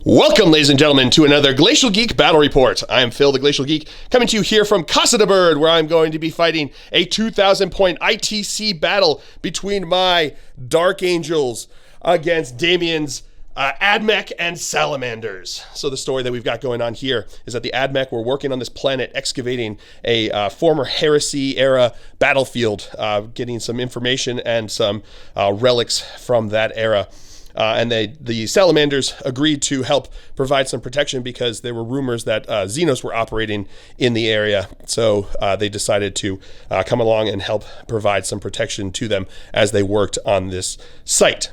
Welcome, ladies and gentlemen, to another Glacial Geek Battle Report. I am Phil, the Glacial Geek, coming to you here from Casa de Bird, where I'm going to be fighting a 2,000-point ITC battle between my Dark Angels against Damien's Ad Mech and Salamanders. So the story that we've got going on here is that the Ad Mech were working on this planet, excavating a former Heresy Era battlefield, getting some information and some relics from that era. And the Salamanders agreed to help provide some protection because there were rumors that xenos were operating in the area. So they decided to come along and help provide some protection to them as they worked on this site.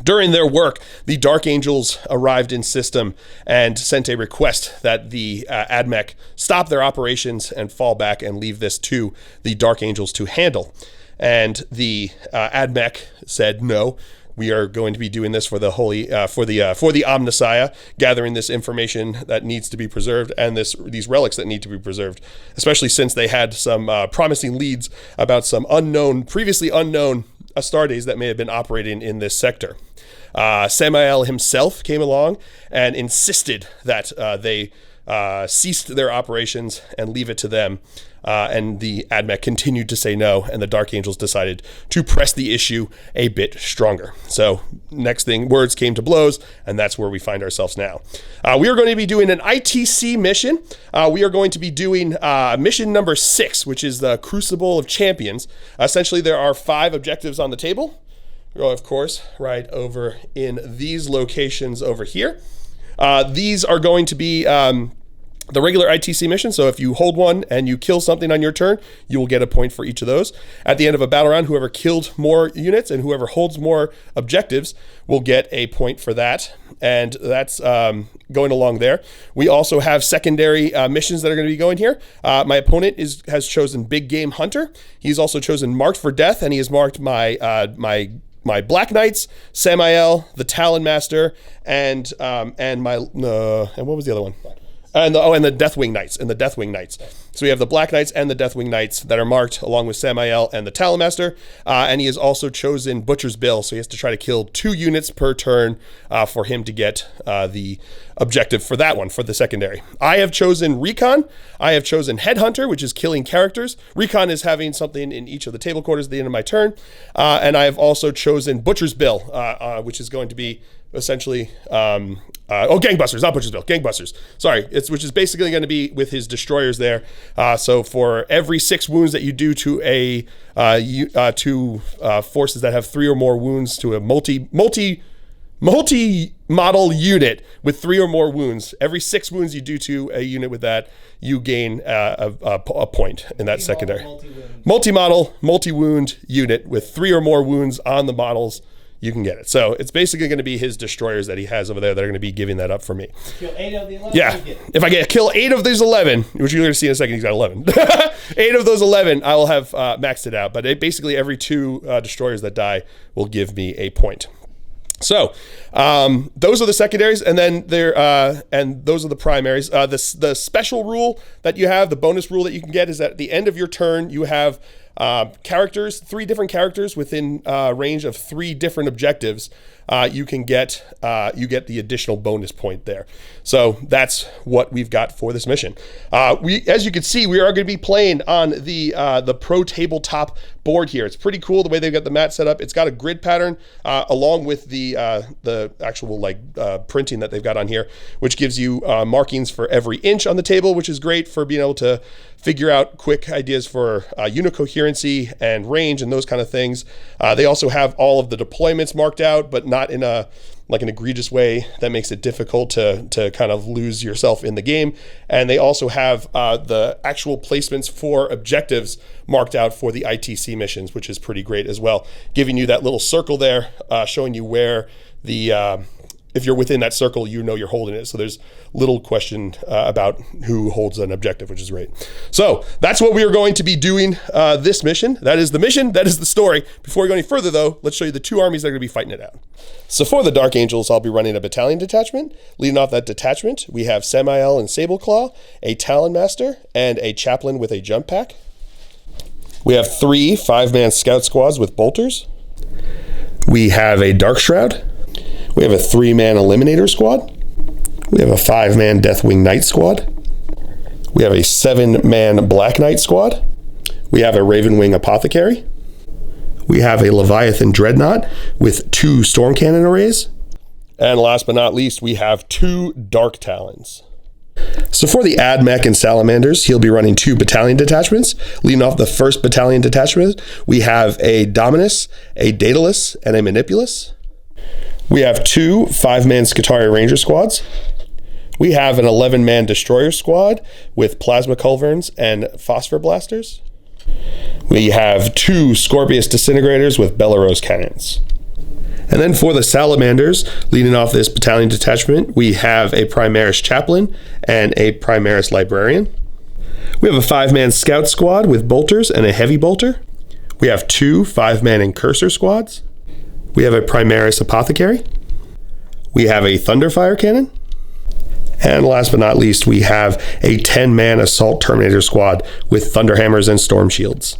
During their work, the Dark Angels arrived in system and sent a request that the Ad Mech stop their operations and fall back and leave this to the Dark Angels to handle. And the Ad Mech said no. We are going to be doing this for the for the Omnissiah, gathering this information that needs to be preserved and these relics that need to be preserved, especially since they had some promising leads about some previously unknown Astartes that may have been operating in this sector. Samael himself came along and insisted that they ceased their operations and leave it to them. And the Ad Mech continued to say no, and the Dark Angels decided to press the issue a bit stronger. So next thing, words came to blows, and that's where we find ourselves now. We are going to be doing an ITC mission. We are going to be doing mission number 6, which is the Crucible of Champions. Essentially, there are 5 objectives on the table. We'll, of course, right over in these locations over here. These are going to be the regular ITC mission. So if you hold one and you kill something on your turn, you will get a point for each of those. At the end of a battle round, whoever killed more units and whoever holds more objectives will get a point for that. And that's going along there. We also have secondary missions that are going to be going here. My opponent has chosen Big Game Hunter. He's also chosen Marked for Death, and he has marked my Black Knights, Samael, the Talon Master, and what was the other one? And the Deathwing Knights. So we have the Black Knights and the Deathwing Knights that are marked along with Samael and the Talon Master. And he has also chosen Butcher's Bill, so he has to try to kill 2 units per turn for him to get the objective for that one, for the secondary. I have chosen Recon. I have chosen Headhunter, which is killing characters. Recon is having something in each of the table quarters at the end of my turn. And I have also chosen Butcher's Bill, which is going to be essentially Gangbusters, not Butcher's Bill, Gangbusters. Sorry, which is basically going to be with his destroyers there. So for every 6 wounds that you do to forces that have 3 or more wounds to a multi-model unit with 3 or more wounds, every 6 wounds you do to a unit with that, you gain a point in that secondary. Multi-model, multi-wound unit with 3 or more wounds on the models, you can get it. So it's basically going to be his destroyers that he has over there that are going to be giving that up for me. Kill 8 of the 11? Yeah. If I kill 8 of these 11, which you're going to see in a second, he's got 11. 8 of those 11, I will have maxed it out. But basically every 2 destroyers that die will give me a point. So those are the secondaries, and then and those are the primaries. The special rule that you have, the bonus rule that you can get, is that at the end of your turn you have characters, 3 different characters within range of 3 different objectives. You get the additional bonus point there. So that's what we've got for this mission. As you can see, we are going to be playing on the pro tabletop board here. It's pretty cool the way they've got the mat set up. It's got a grid pattern along with the actual printing that they've got on here, which gives you markings for every inch on the table, which is great for being able to figure out quick ideas for unit coherency and range and those kind of things. They also have all of the deployments marked out, but not in an egregious way that makes it difficult to kind of lose yourself in the game. And they also have the actual placements for objectives marked out for the ITC missions, which is pretty great as well, giving you that little circle there, showing you where if you're within that circle, you know you're holding it. So there's little question about who holds an objective, which is great. So that's what we are going to be doing this mission. That is the mission. That is the story. Before we go any further, though, let's show you the 2 armies that are going to be fighting it out. So for the Dark Angels, I'll be running a battalion detachment. Leading off that detachment, we have Samael and Sableclaw, a Talon Master, and a Chaplain with a jump pack. We have 3 5-man scout squads with bolters. We have a Dark Shroud. We have a 3-man Eliminator squad. We have a 5-man Deathwing Knight squad. We have a 7-man Black Knight squad. We have a Ravenwing Apothecary. We have a Leviathan Dreadnought with 2 Storm Cannon arrays. And last but not least, we have 2 Dark Talons. So for the Ad Mech and Salamanders, he'll be running 2 battalion detachments. Leading off the 1st battalion detachment, we have a Dominus, a Daedalus, and a Manipulus. We have 2 5-man Skitarii Ranger squads. We have an 11-man Destroyer squad with Plasma Culverins and Phosphor Blasters. We have 2 Scorpius Disintegrators with Bellarose Cannons. And then for the Salamanders, leading off this battalion detachment, we have a Primaris Chaplain and a Primaris Librarian. We have a 5-man Scout squad with Bolters and a Heavy Bolter. We have 2 5-man Incursor squads. We have a Primaris Apothecary. We have a Thunderfire Cannon. And last but not least, we have a 10-man Assault Terminator squad with Thunderhammers and Storm Shields.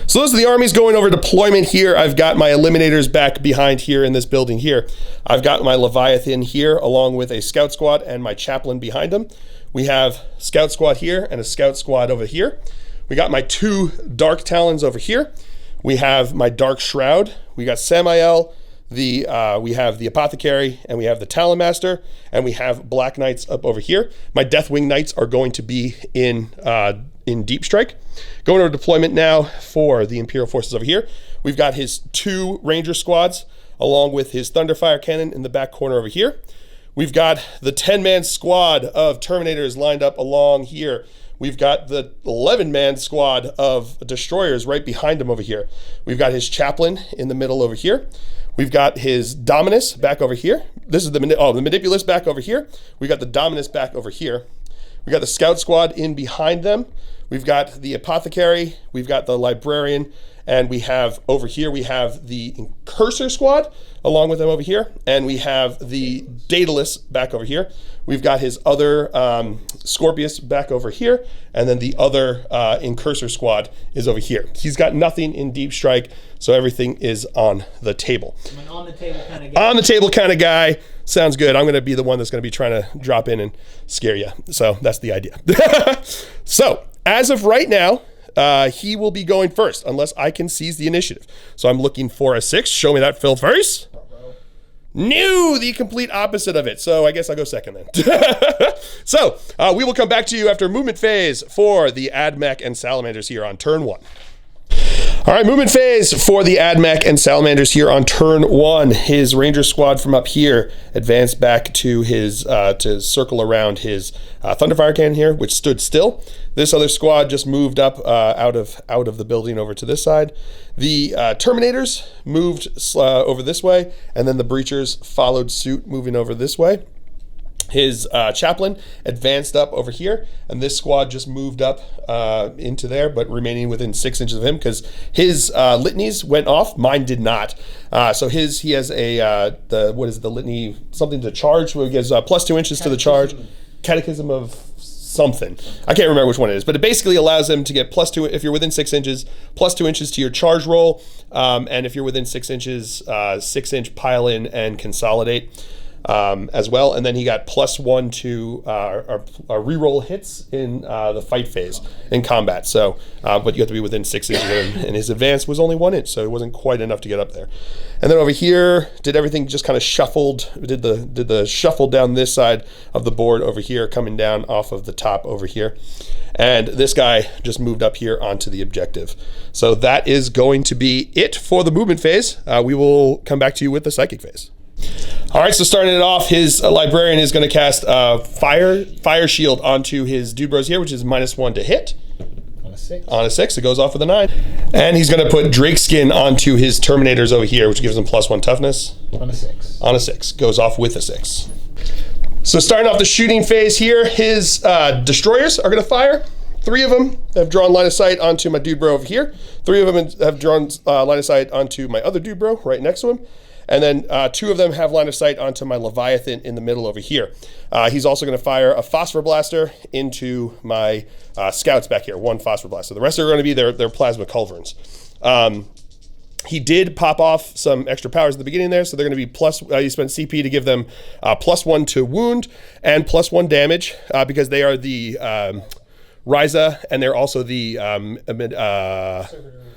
So those are the armies going over deployment here. I've got my Eliminators back behind here in this building here. I've got my Leviathan here along with a Scout squad and my Chaplain behind them. We have Scout squad here and a Scout squad over here. We got my 2 Dark Talons over here. We have my Dark Shroud. We got Samael. We have the Apothecary, and we have the Talon Master, and we have Black Knights up over here. My Deathwing Knights are going to be in Deep Strike. Going over deployment now for the Imperial forces over here. We've got his 2 Ranger squads along with his Thunderfire Cannon in the back corner over here. We've got the 10-man squad of Terminators lined up along here. We've got the 11-man squad of Destroyers right behind him over here. We've got his Chaplain in the middle over here. We've got his Dominus back over here. This is the Manipulus back over here. We've got the Dominus back over here. We've got the Scout squad in behind them. We've got the Apothecary. We've got the Librarian. And we have over here, we have the Incursor squad along with them over here. And we have the Daedalus back over here. We've got his other Scorpius back over here. And then the other Incursor squad is over here. He's got nothing in Deep Strike, so everything is on the table. I'm an on the table kind of guy. On the table kind of guy. Sounds good. I'm going to be the one that's going to be trying to drop in and scare you. So that's the idea. So as of right now, he will be going first unless I can seize the initiative. So I'm looking for a 6. Show me that, Phil, first. No, the complete opposite of it. So I guess I'll go second then. So we will come back to you after movement phase for the Ad Mech and Salamanders here on turn 1. All right, movement phase for the Ad Mech and Salamanders here on turn 1. His Ranger squad from up here advanced back to his to circle around his Thunderfire Cannon here, which stood still. This other squad just moved up out of the building over to this side. The Terminators moved over this way, and then the Breachers followed suit, moving over this way. His Chaplain advanced up over here, and this squad just moved up into there, but remaining within 6 inches of him because his litanies went off. Mine did not. So he has a the litany, something to charge, where he gives plus 2 inches to the charge. Catechism of something. I can't remember which one it is, but it basically allows them to get plus 2 if you're within 6 inches, plus 2 inches to your charge roll, and if you're within 6 inches, 6-inch pile in and consolidate. As well, and then he got +1 to reroll hits in the fight phase in combat. So, but you have to be within 6 inches of him, and his advance was only 1 inch, so it wasn't quite enough to get up there. And then over here, did everything just kind of shuffled? Did the shuffle down this side of the board over here, coming down off of the top over here, and this guy just moved up here onto the objective. So that is going to be it for the movement phase. We will come back to you with the psychic phase. All right, so starting it off, his Librarian is going to cast Fire Shield onto his Dude Bros here, which is -1 to hit. On a 6. On a 6, it goes off with a 9. And he's going to put Drakeskin onto his Terminators over here, which gives him +1 toughness. On a 6. On a 6, goes off with a 6. So starting off the shooting phase here, his Destroyers are going to fire. 3 of them have drawn line of sight onto my Dude Bro over here. 3 of them have drawn line of sight onto my other Dude Bro right next to him. And then 2 of them have line of sight onto my Leviathan in the middle over here. He's also going to fire a Phosphor Blaster into my Scouts back here. 1 Phosphor Blaster. The rest are going to be their Plasma Culverins. He did pop off some extra powers at the beginning there, so they're going to be plus. You spent CP to give them +1 to wound and +1 damage because they are the Ryza, and they're also the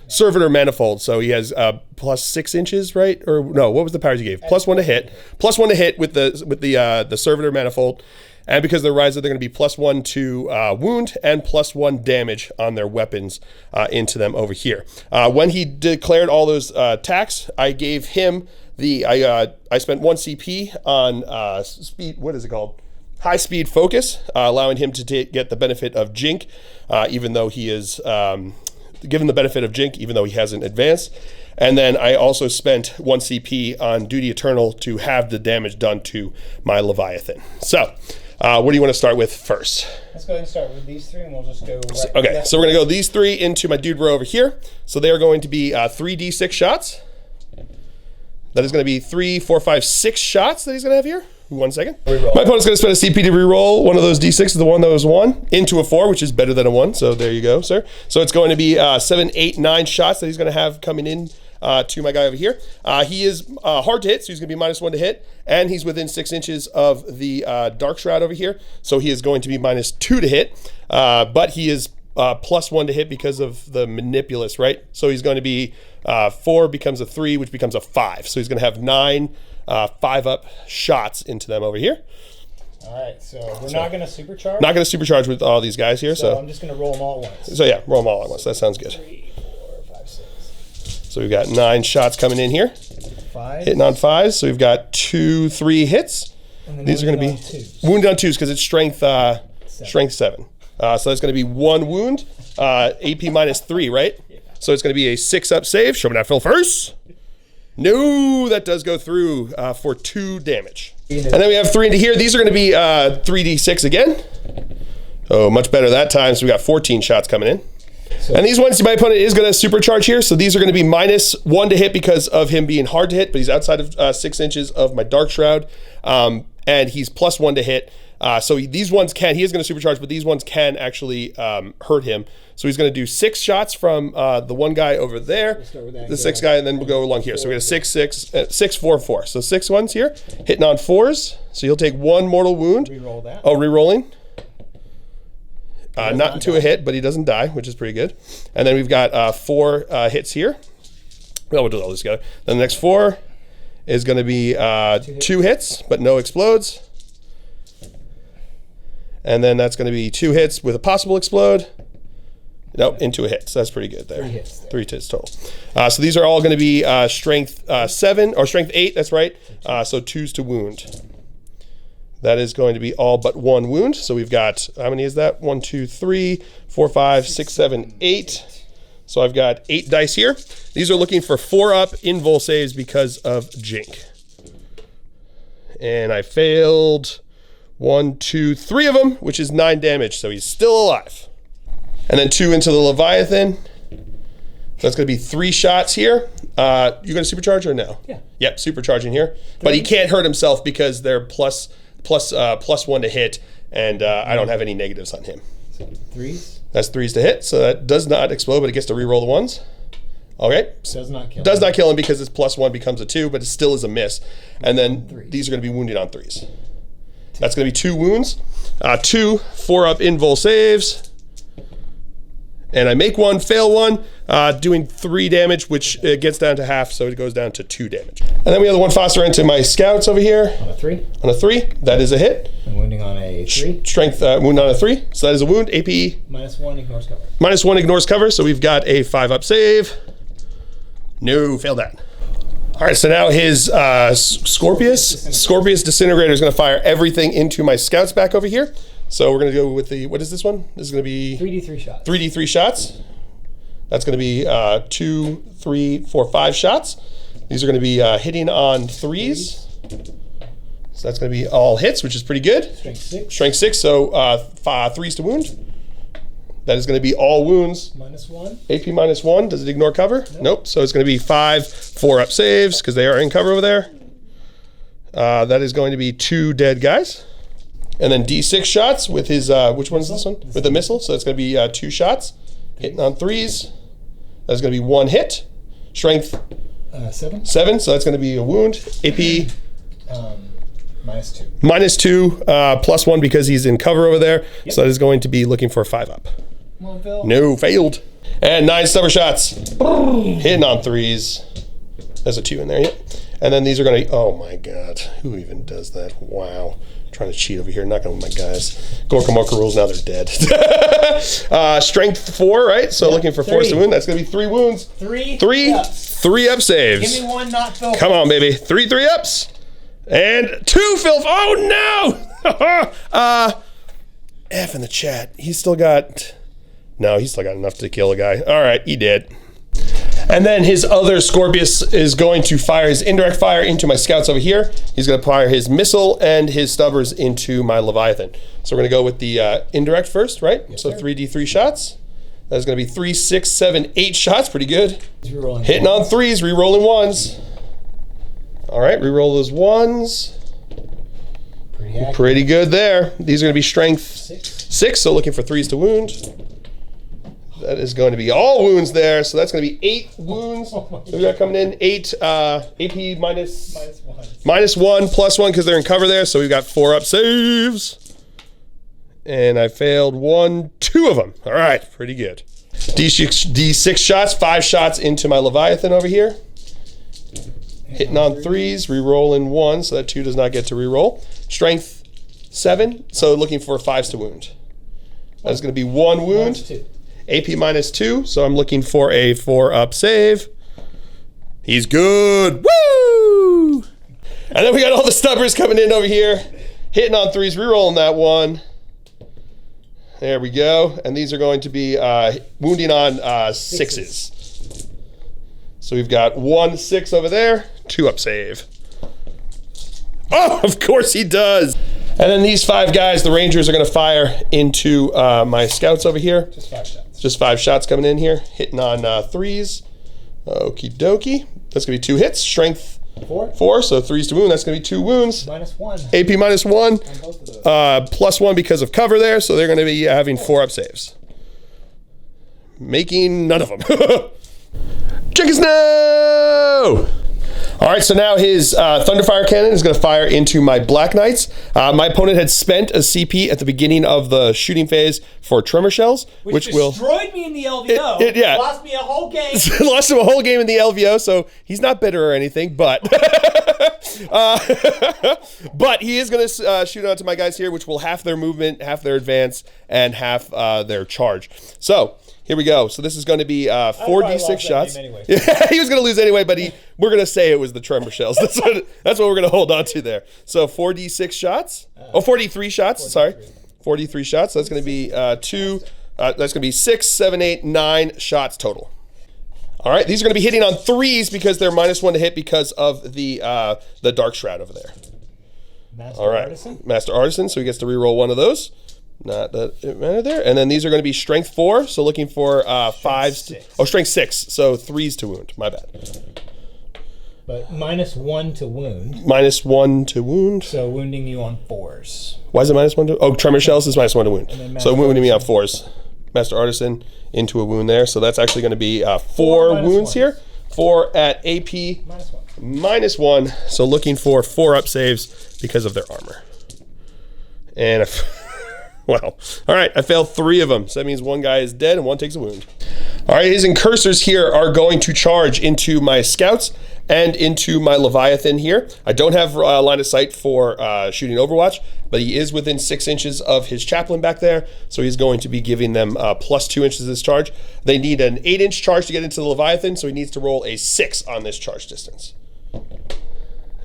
Servitor Manifold. So he has +6 inches, right? Or no, what was the powers you gave? +1 to hit, +1 to hit with the Servitor Manifold. And because they're Ryza, they're going to be +1 to wound and +1 damage on their weapons into them over here. When he declared all those attacks, I gave him I spent 1 CP on speed. What is it called? High speed focus, allowing him to get the benefit of Jink, even though he is given the benefit of Jink, even though he hasn't advanced. And then I also spent 1 CP on Duty Eternal to have the damage done to my Leviathan. So. What do you want to start with first? Let's go ahead and start with these 3, and we'll just go right. Okay, so we're going to go these 3 into my dude row over here. So they are going to be 3d6 shots. That is going to be 3, 4, 5, 6 shots that he's going to have here. 1 second. Reroll. My opponent's going to spend a CP to reroll one of those d6, the one that was 1, into a 4, which is better than a 1. So there you go, sir. So it's going to be 7, 8, 9 shots that he's going to have coming in to my guy over here. He is hard to hit, so he's going to be -1 to hit, and he's within 6 inches of the Dark Shroud over here, so he is going to be -2 to hit, but he is +1 to hit because of the Manipulus, right? So he's going to be 4 becomes a 3, which becomes a 5. So he's going to have 9 5-up shots into them over here. All right, so we're not going to supercharge? Not going to supercharge with all these guys here. So I'm just going to roll them all at once. So yeah, roll them all at once. That sounds good. 3, 4, 5, 6. So we've got 9 shots coming in here. 5. Hitting on 5s. So we've got 2, 3 hits. And These are going to be wounded on 2s because it's strength 7. So that's going to be 1 wound, AP -3, right? Yeah. So it's going to be a 6-up save. Show me that, Phil, first. No, that does go through for 2 damage. And then we have 3 into here. These are going to be 3d6 again. Oh, much better that time. So we got 14 shots coming in. So, and these ones, my opponent is going to supercharge here. So these are going to be -1 to hit because of him being hard to hit, but he's outside of 6 inches of my Dark Shroud. And he's +1 to hit. So these ones he is going to supercharge, but these ones can actually hurt him. So he's going to do 6 shots from the one guy over there, the 6th guy, and then we'll go along here. So we got a 6, 6, 6, 4, 4. So 6 ones here, hitting on 4s. So he'll take 1 mortal wound. Reroll that. Oh, rerolling. Not into a hit, but he doesn't die, which is pretty good. And then we've got 4 hits here. Well, we'll do all this together. Then the next 4 is going to be 2 hits, but no explodes. And then that's going to be 2 hits with a possible explode. Nope, into a hit. So that's pretty good there. 3 hits there. 3 hits total. So these are all going to be strength 7 or strength 8. That's right. So 2s to wound. That is going to be all but 1 wound. So we've got, how many is that? 1, 2, 3, 4, 5, 6, 7, 8. So I've got 8 dice here. These are looking for 4-up invul saves because of Jink. And I failed 1, 2, 3 of them, which is 9 damage. So he's still alive. And then 2 into the Leviathan. That's going to be 3 shots here. You going to supercharge or no? Yeah. Yep, supercharging here. But he can't hurt himself because they're +1 to hit, and I don't have any negatives on him. So 3s? That's 3s to hit, so that does not explode, but it gets to reroll the 1s. Okay. Does not kill him. Does not kill him because it's +1 becomes a 2, but it still is a miss. And then these are going to be wounded on 3s. That's going to be 2 wounds. 2 4-up invul saves. And I make 1, fail 1, doing 3 damage, which gets down to half, so it goes down to 2 damage. And then we have the 1 Foster into my scouts over here. On a 3? On a 3, that is a hit. And wounding on a 3? Strength wound on a 3, so that is a wound. AP -1 ignores cover. -1 ignores cover, so we've got a 5-up save. No, failed that. All right, so now his Scorpius Disintegrator is going to fire everything into my scouts back over here. So we're going to go with the, what is this one? This is going to be 3d3 shots. 3d3 shots. That's going to be 2, 3, 4, 5 shots. These are going to be hitting on 3s. So that's going to be all hits, which is pretty good. Strength 6. Strength 6, so 3s to wound. That is going to be all wounds. -1. AP -1. Does it ignore cover? Nope. So it's going to be 5 4-up saves because they are in cover over there. That is going to be 2 dead guys. And then D6 shots with his, which one is this one? With the missile. So it's going to be 2 shots. Hitting on 3s. That's going to be 1 hit. Strength 7. 7, so that's going to be a wound. AP -2. -2, +1 because he's in cover over there. Yep. So that is going to be looking for a 5 up. Come on, Phil. No, failed. And 9 stubber shots. Hitting on 3s. There's a 2 in there, yep. And then these are going to, oh my God, who even does that? Wow. Trying to cheat over here, not going with my guys. Gorka Morka rules, now they're dead. Strength 4, right? So looking for force to wound. That's going to be 3 wounds. 3 ups. 3 up saves. Give me 1, not Phil. Come on, baby. 3 ups. And 2 filth. Oh no! F in the chat. He's still got, no, he's still got enough to kill a guy. All right, he did. And then his other Scorpius is going to fire his indirect fire into my scouts over here. He's going to fire his missile and his stubbers into my Leviathan. So we're going to go with the indirect first, right? Yes, so sir. 3d3 shots. That's going to be 3, 6, 7, 8 shots. Pretty good. Re-rolling Hitting on 3s, re-rolling 1s. All right, re-roll those 1s. Pretty accurate. Pretty good there. These are going to be strength 6. 6, so looking for 3s to wound. That is going to be all wounds there, so that's going to be 8 wounds. So we got coming in 8 AP minus -1, +1 because they're in cover there. So we've got 4 up saves, and I failed 1, 2 of them. All right, pretty good. D6 shots, 5 shots into my Leviathan over here. Hitting on 3s, re-rolling 1, so that 2 does not get to re-roll. Strength 7, so looking for 5s to wound. That's going to be 1 wound. -2. AP -2, so I'm looking for a 4 up save. He's good. Woo! And then we got all the stubbers coming in over here. Hitting on 3s, re-rolling that 1. There we go. And these are going to be wounding on 6s. So we've got 1 6 over there, 2 up save. Oh, of course he does. And then these 5 guys, the Rangers, are going to fire into my scouts over here. Just 5 shots. Just 5 shots coming in here, hitting on 3s. Okie dokie. That's going to be 2 hits. Strength 4, so 3s to wound. That's going to be 2 wounds. -1. AP -1. On both of those. +1 because of cover there, so they're going to be having 4 up saves. Making none of them. Chicken snow! All right, so now his Thunderfire Cannon is going to fire into my Black Knights. My opponent had spent a CP at the beginning of the shooting phase for Tremor Shells, which will destroyed me in the LVO. Yeah. Lost me a whole game. lost him a whole game in the LVO, so he's not bitter or anything, but but he is going to shoot onto my guys here, which will half their movement, half their advance, and half their charge. So here we go. So this is going to be 4d6 shots. Anyway. Yeah, he was going to lose anyway, but we're going to say it was the Tremor Shells. That's what we're going to hold on to there. So 4d6 shots. 43 shots. Sorry. 43 shots. So that's going to be 2. That's going to be 6, 7, 8, 9 shots total. All right. These are going to be hitting on 3s because they're -1 to hit because of the Dark Shroud over there. Artisan? Master Artisan. So he gets to reroll 1 of those. Not that it mattered there. And then these are going to be strength 4, so looking for 5s. Strength 6, so 3s to wound. My bad. But -1 to wound. -1 to wound. So wounding you on 4s. Why is it -1 to? Oh, Tremor Shells is -1 to wound. So wounding me on 4s. Master Artisan into a wound there. So that's actually going to be 4 wounds here. 4 at AP -1. So looking for 4 up saves because of their armor. And well, all right, I failed 3 of them. So that means 1 guy is dead and 1 takes a wound. All right, his incursors here are going to charge into my scouts and into my Leviathan here. I don't have line of sight for shooting Overwatch, but he is within 6 inches of his chaplain back there, so he's going to be giving them +2 inches of this charge. They need an 8-inch charge to get into the Leviathan, so he needs to roll a 6 on this charge distance.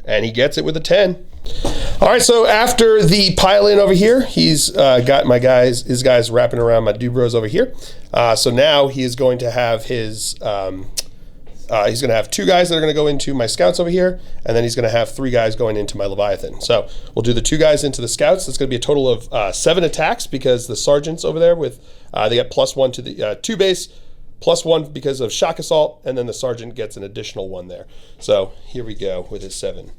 And he gets it with a 10. All right, so after the pile-in over here, he's got his guys wrapping around my Dubros over here. So now he is going to have his, he's going to have 2 guys that are going to go into my scouts over here, and then he's going to have 3 guys going into my Leviathan. So we'll do the 2 guys into the scouts. That's going to be a total of 7 attacks because the sergeants over there they got +1 to the 2 base, +1 because of shock assault, and then the sergeant gets an additional 1 there. So here we go with his 7.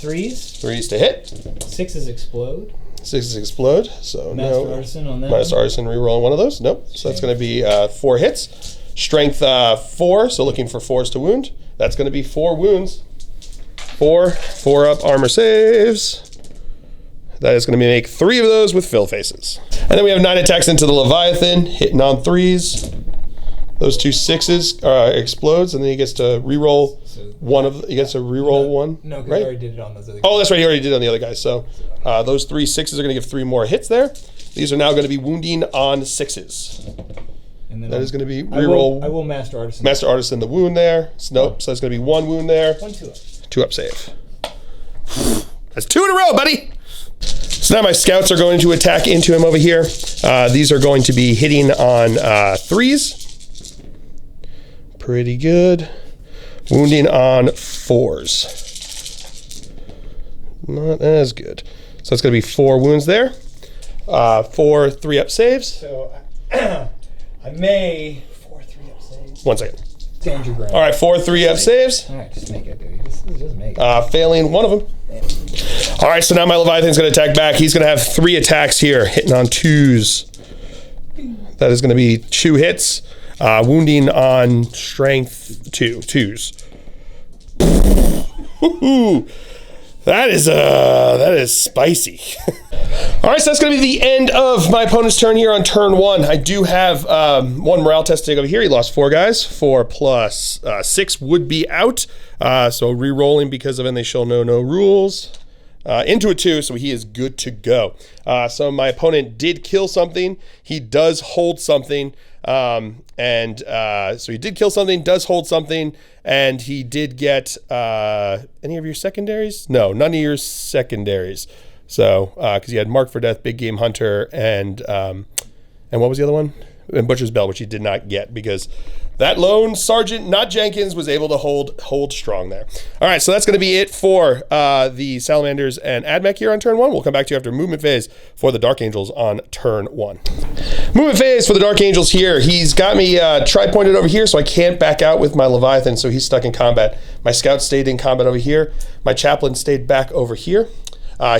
3s. 3s to hit. 6s explode. 6s explode. So Master Artisan on that. Master Artisan re-rolling 1 of those. Nope. So that's going to be 4 hits. Strength 4, so looking for 4s to wound. That's going to be 4 wounds. 4 up armor saves. That is going to make 3 of those with fill faces. And then we have 9 attacks into the Leviathan, hitting on 3s. Those 2 6s explodes, and then he gets to reroll he gets to reroll one. No, because right? I already did it on those other guys. Oh, that's right. He already did it on the other guys. So those 3 6s are going to give 3 more hits there. These are now going to be wounding on 6s. And then That is going to be reroll. I will Master Artisan. Master Artisan the wound there. Nope. So that's going to be 1 wound there. 1 2 up. 2 up save. That's 2 in a row, buddy. So now my scouts are going to attack into him over here. These are going to be hitting on 3s. Pretty good. Wounding on 4s. Not as good. So that's going to be 4 wounds there. 4 3-up saves. So I may 4 3-up saves. 1 second. Stand your ground. All right, 4 3-up saves. All right, just make it, dude. Just make it. Failing 1 of them. All right, so now my Leviathan's going to attack back. He's going to have 3 attacks here, hitting on 2s. That is going to be 2 hits. Wounding on strength 2s. That is spicy. All right, so that's going to be the end of my opponent's turn here on turn 1. I do have 1 morale test to take over here. He lost 4 guys. 4 plus 6 would be out. So re-rolling because of and they shall know no rules. Into a 2, so he is good to go. So my opponent did kill something. He does hold something. So he did kill something, does hold something, and he did get any of your secondaries? No, none of your secondaries. So, because he had Mark for Death, Big Game Hunter, and what was the other one? And Butcher's Bell, which he did not get because that lone sergeant, not Jenkins, was able to hold strong there. All right, so that's going to be it for the Salamanders and Ad Mech here on turn 1. We'll come back to you after movement phase for the Dark Angels on turn 1. Movement phase for the Dark Angels here. He's got me tri-pointed over here, so I can't back out with my Leviathan, so he's stuck in combat. My scout stayed in combat over here. My chaplain stayed back over here.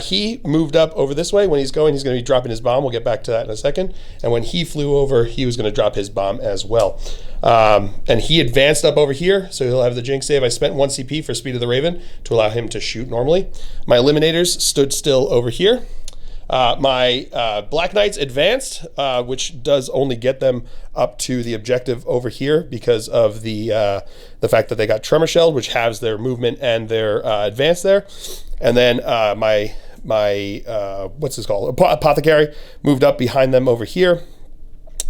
He moved up over this way. When he's going to be dropping his bomb. We'll get back to that in a second. And when he flew over, he was going to drop his bomb as well. And he advanced up over here, so he'll have the Jinx save. I spent 1 CP for Speed of the Raven to allow him to shoot normally. My Eliminators stood still over here. My Black Knights advanced, which does only get them up to the objective over here because of the fact that they got Tremor Shelled, which halves their movement and their advance there. And then my what's this called? Apothecary moved up behind them over here.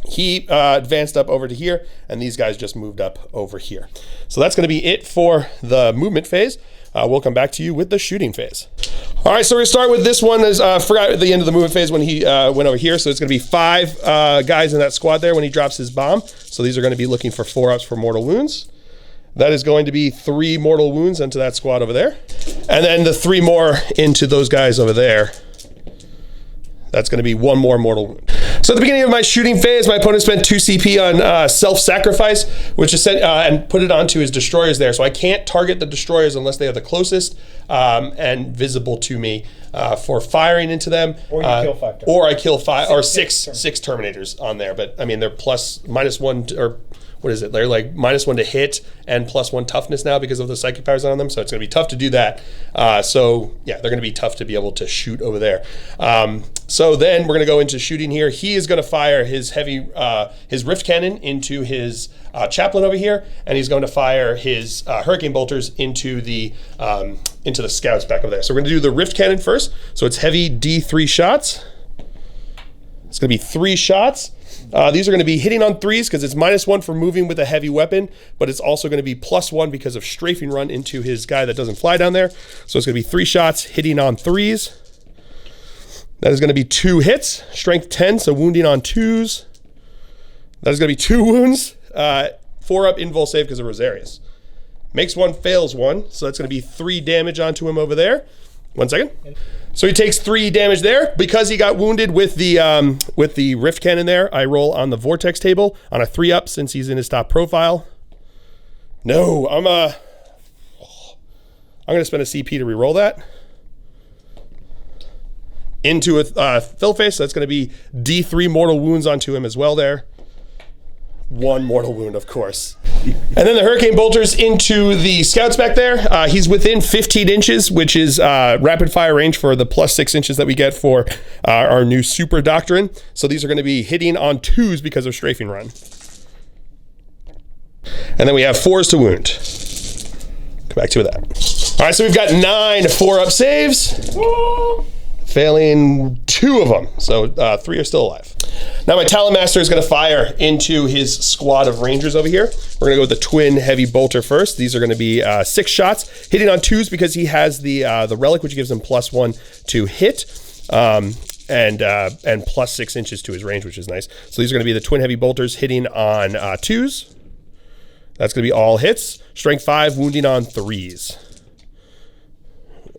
He advanced up over to here, and these guys just moved up over here. So that's going to be it for the movement phase. We'll come back to you with the shooting phase. All right, so we're going to start with this one. Forgot at the end of the movement phase when he went over here. So it's going to be 5 guys in that squad there when he drops his bomb. So these are going to be looking for 4-ups for mortal wounds. That is going to be 3 mortal wounds into that squad over there. And then the 3 more into those guys over there. That's going to be 1 more mortal wound. So at the beginning of my shooting phase, my opponent spent 2 CP on self-sacrifice, which is and put it onto his destroyers there. So I can't target the destroyers unless they are the closest and visible to me for firing into them. Or you kill 5 Terminators. Or I kill 5 or 6 Terminators on there. But I mean, they're -1 or what is it? They're like -1 to hit and +1 toughness now because of the psychic powers on them. So it's going to be tough to do that. So yeah, they're going to be tough to be able to shoot over there. So then we're going to go into shooting here. He is going to fire his heavy, his rift cannon into his chaplain over here, and he's going to fire his hurricane bolters into the scouts back over there. So we're going to do the rift cannon first. So it's heavy D3 shots. It's going to be 3 shots. These are going to be hitting on 3s because it's -1 for moving with a heavy weapon, but it's also going to be +1 because of strafing run into his guy that doesn't fly down there. So it's going to be 3 shots hitting on 3s. That is going to be 2 hits, strength 10, so wounding on 2s. That is going to be 2 wounds, 4-up invul save because of Rosarius. Makes 1, fails 1, so that's going to be 3 damage onto him over there. 1 second. So he takes 3 damage there. Because he got wounded with the rift cannon there, I roll on the vortex table on a 3-up since he's in his top profile. No, I'm going to spend a CP to reroll that. Into a fill face, so that's going to be D3 mortal wounds onto him as well there. 1 mortal wound, of course. And then the Hurricane Bolters into the scouts back there. He's within 15 inches, which is rapid fire range for the plus 6 inches that we get for our new Super Doctrine. So these are going to be hitting on 2s because of strafing run. And then we have 4s to wound. Come back to that. All right, so we've got 9 4-up saves. Failing 2 of them, so 3 are still alive. Now my Talon Master is going to fire into his squad of Rangers over here. We're going to go with the Twin Heavy Bolter first. These are going to be 6 shots, hitting on 2s because he has the Relic, which gives him +1 to hit, and plus 6 inches to his range, which is nice. So these are going to be the Twin Heavy Bolters hitting on 2s. That's going to be all hits. Strength 5, wounding on 3s.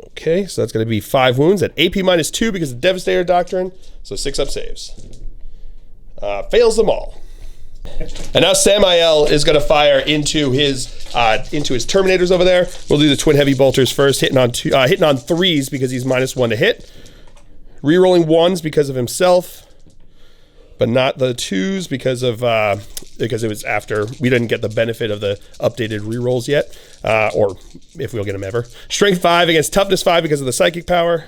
Okay, so that's going to be 5 wounds at AP -2 because of Devastator Doctrine. So 6-up saves. Fails them all. And now Samael is going to fire into his Terminators over there. We'll do the Twin Heavy Bolters first, hitting on 3s because he's -1 to hit. Rerolling 1s because of himself, but not the 2s because it was after we didn't get the benefit of the updated rerolls yet, or if we'll get them ever. Strength 5 against Toughness 5 because of the Psychic power.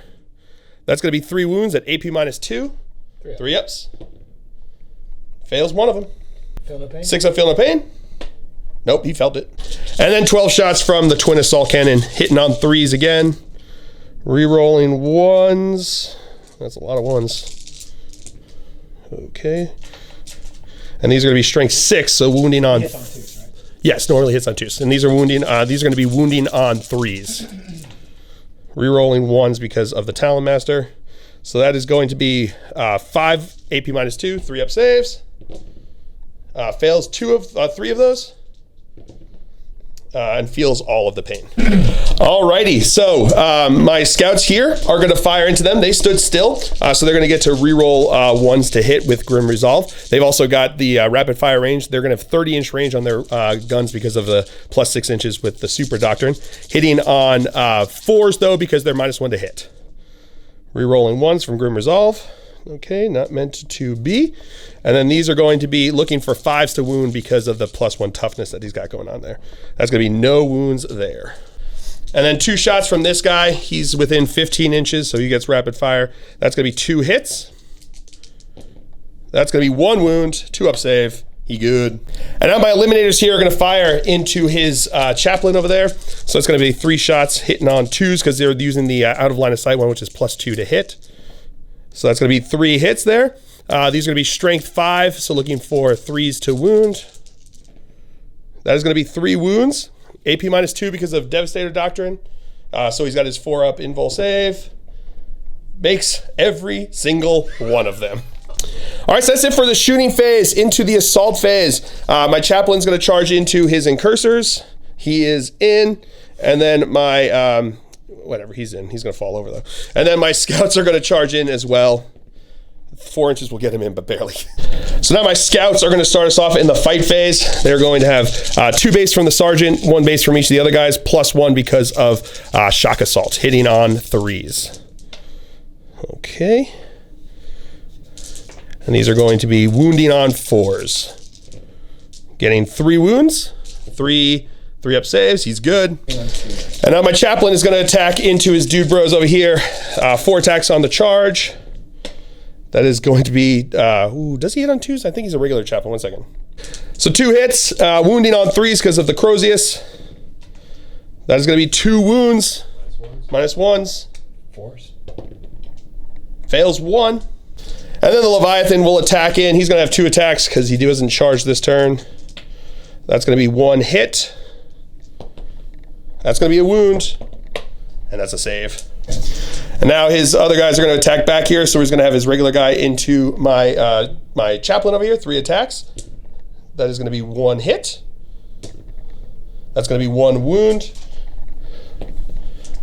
That's going to be 3 wounds at AP -2. 3-ups. Fails 1 of them. Feel no pain? 6-up, feel no pain. Nope, he felt it. And then 12 shots from the Twin Assault Cannon, hitting on 3s again. Rerolling 1s. That's a lot of 1s. Okay. And these are going to be strength 6, so wounding on... Hits on 2s, right? Yes, normally hits on 2s. And these are wounding. These are going to be wounding on 3s. Rerolling 1s because of the Talon Master. So that is going to be 5 AP -2, 3-up saves. Fails 3 of those. And feels all of the pain. Alrighty, so my scouts here are going to fire into them. They stood still, so they're going to get to reroll 1s to hit with Grim Resolve. They've also got the rapid fire range. They're going to have 30-inch range on their guns because of the plus 6 inches with the Super Doctrine. Hitting on 4s, though, because they're -1 to hit. Rerolling 1s from Grim Resolve. Okay, not meant to be. And then these are going to be looking for 5s to wound because of the +1 toughness that he's got going on there. That's going to be no wounds there. And then 2 shots from this guy. He's within 15 inches, so he gets rapid fire. That's going to be 2 hits. That's going to be 1 wound, 2-up save. He good. And now my Eliminators here are going to fire into his Chaplain over there. So it's going to be 3 shots hitting on 2s because they're using the out of line of sight one, which is +2 to hit. So that's going to be 3 hits there. These are going to be strength 5, so looking for 3s to wound. That is going to be 3 wounds. AP -2 because of Devastator Doctrine. So he's got his 4-up invul save. Makes every single one of them. All right, so that's it for the shooting phase. Into the assault phase. My Chaplain's going to charge into his Incursors. He is in. And then my... whatever, he's in. He's going to fall over, though. And then my scouts are going to charge in as well. 4 inches will get him in, but barely. So now my scouts are going to start us off in the fight phase. They're going to have 2 base from the sergeant, 1 base from each of the other guys, +1 because of shock assault, hitting on 3s. Okay. And these are going to be wounding on 4s. Getting 3 wounds, 3-up saves, he's good. And now my Chaplain is going to attack into his dude bros over here. 4 attacks on the charge. That is going to be, does he hit on 2s? I think he's a regular Chaplain, 1 second. So 2 hits, wounding on 3s because of the Crozius. That is going to be 2 wounds, -1s. 4s. Fails 1. And then the Leviathan will attack in. He's going to have 2 attacks because he doesn't charge this turn. That's going to be 1 hit. That's going to be a wound. And that's a save. And now his other guys are going to attack back here. So he's going to have his regular guy into my my Chaplain over here. 3 attacks. That is going to be 1 hit. That's going to be 1 wound.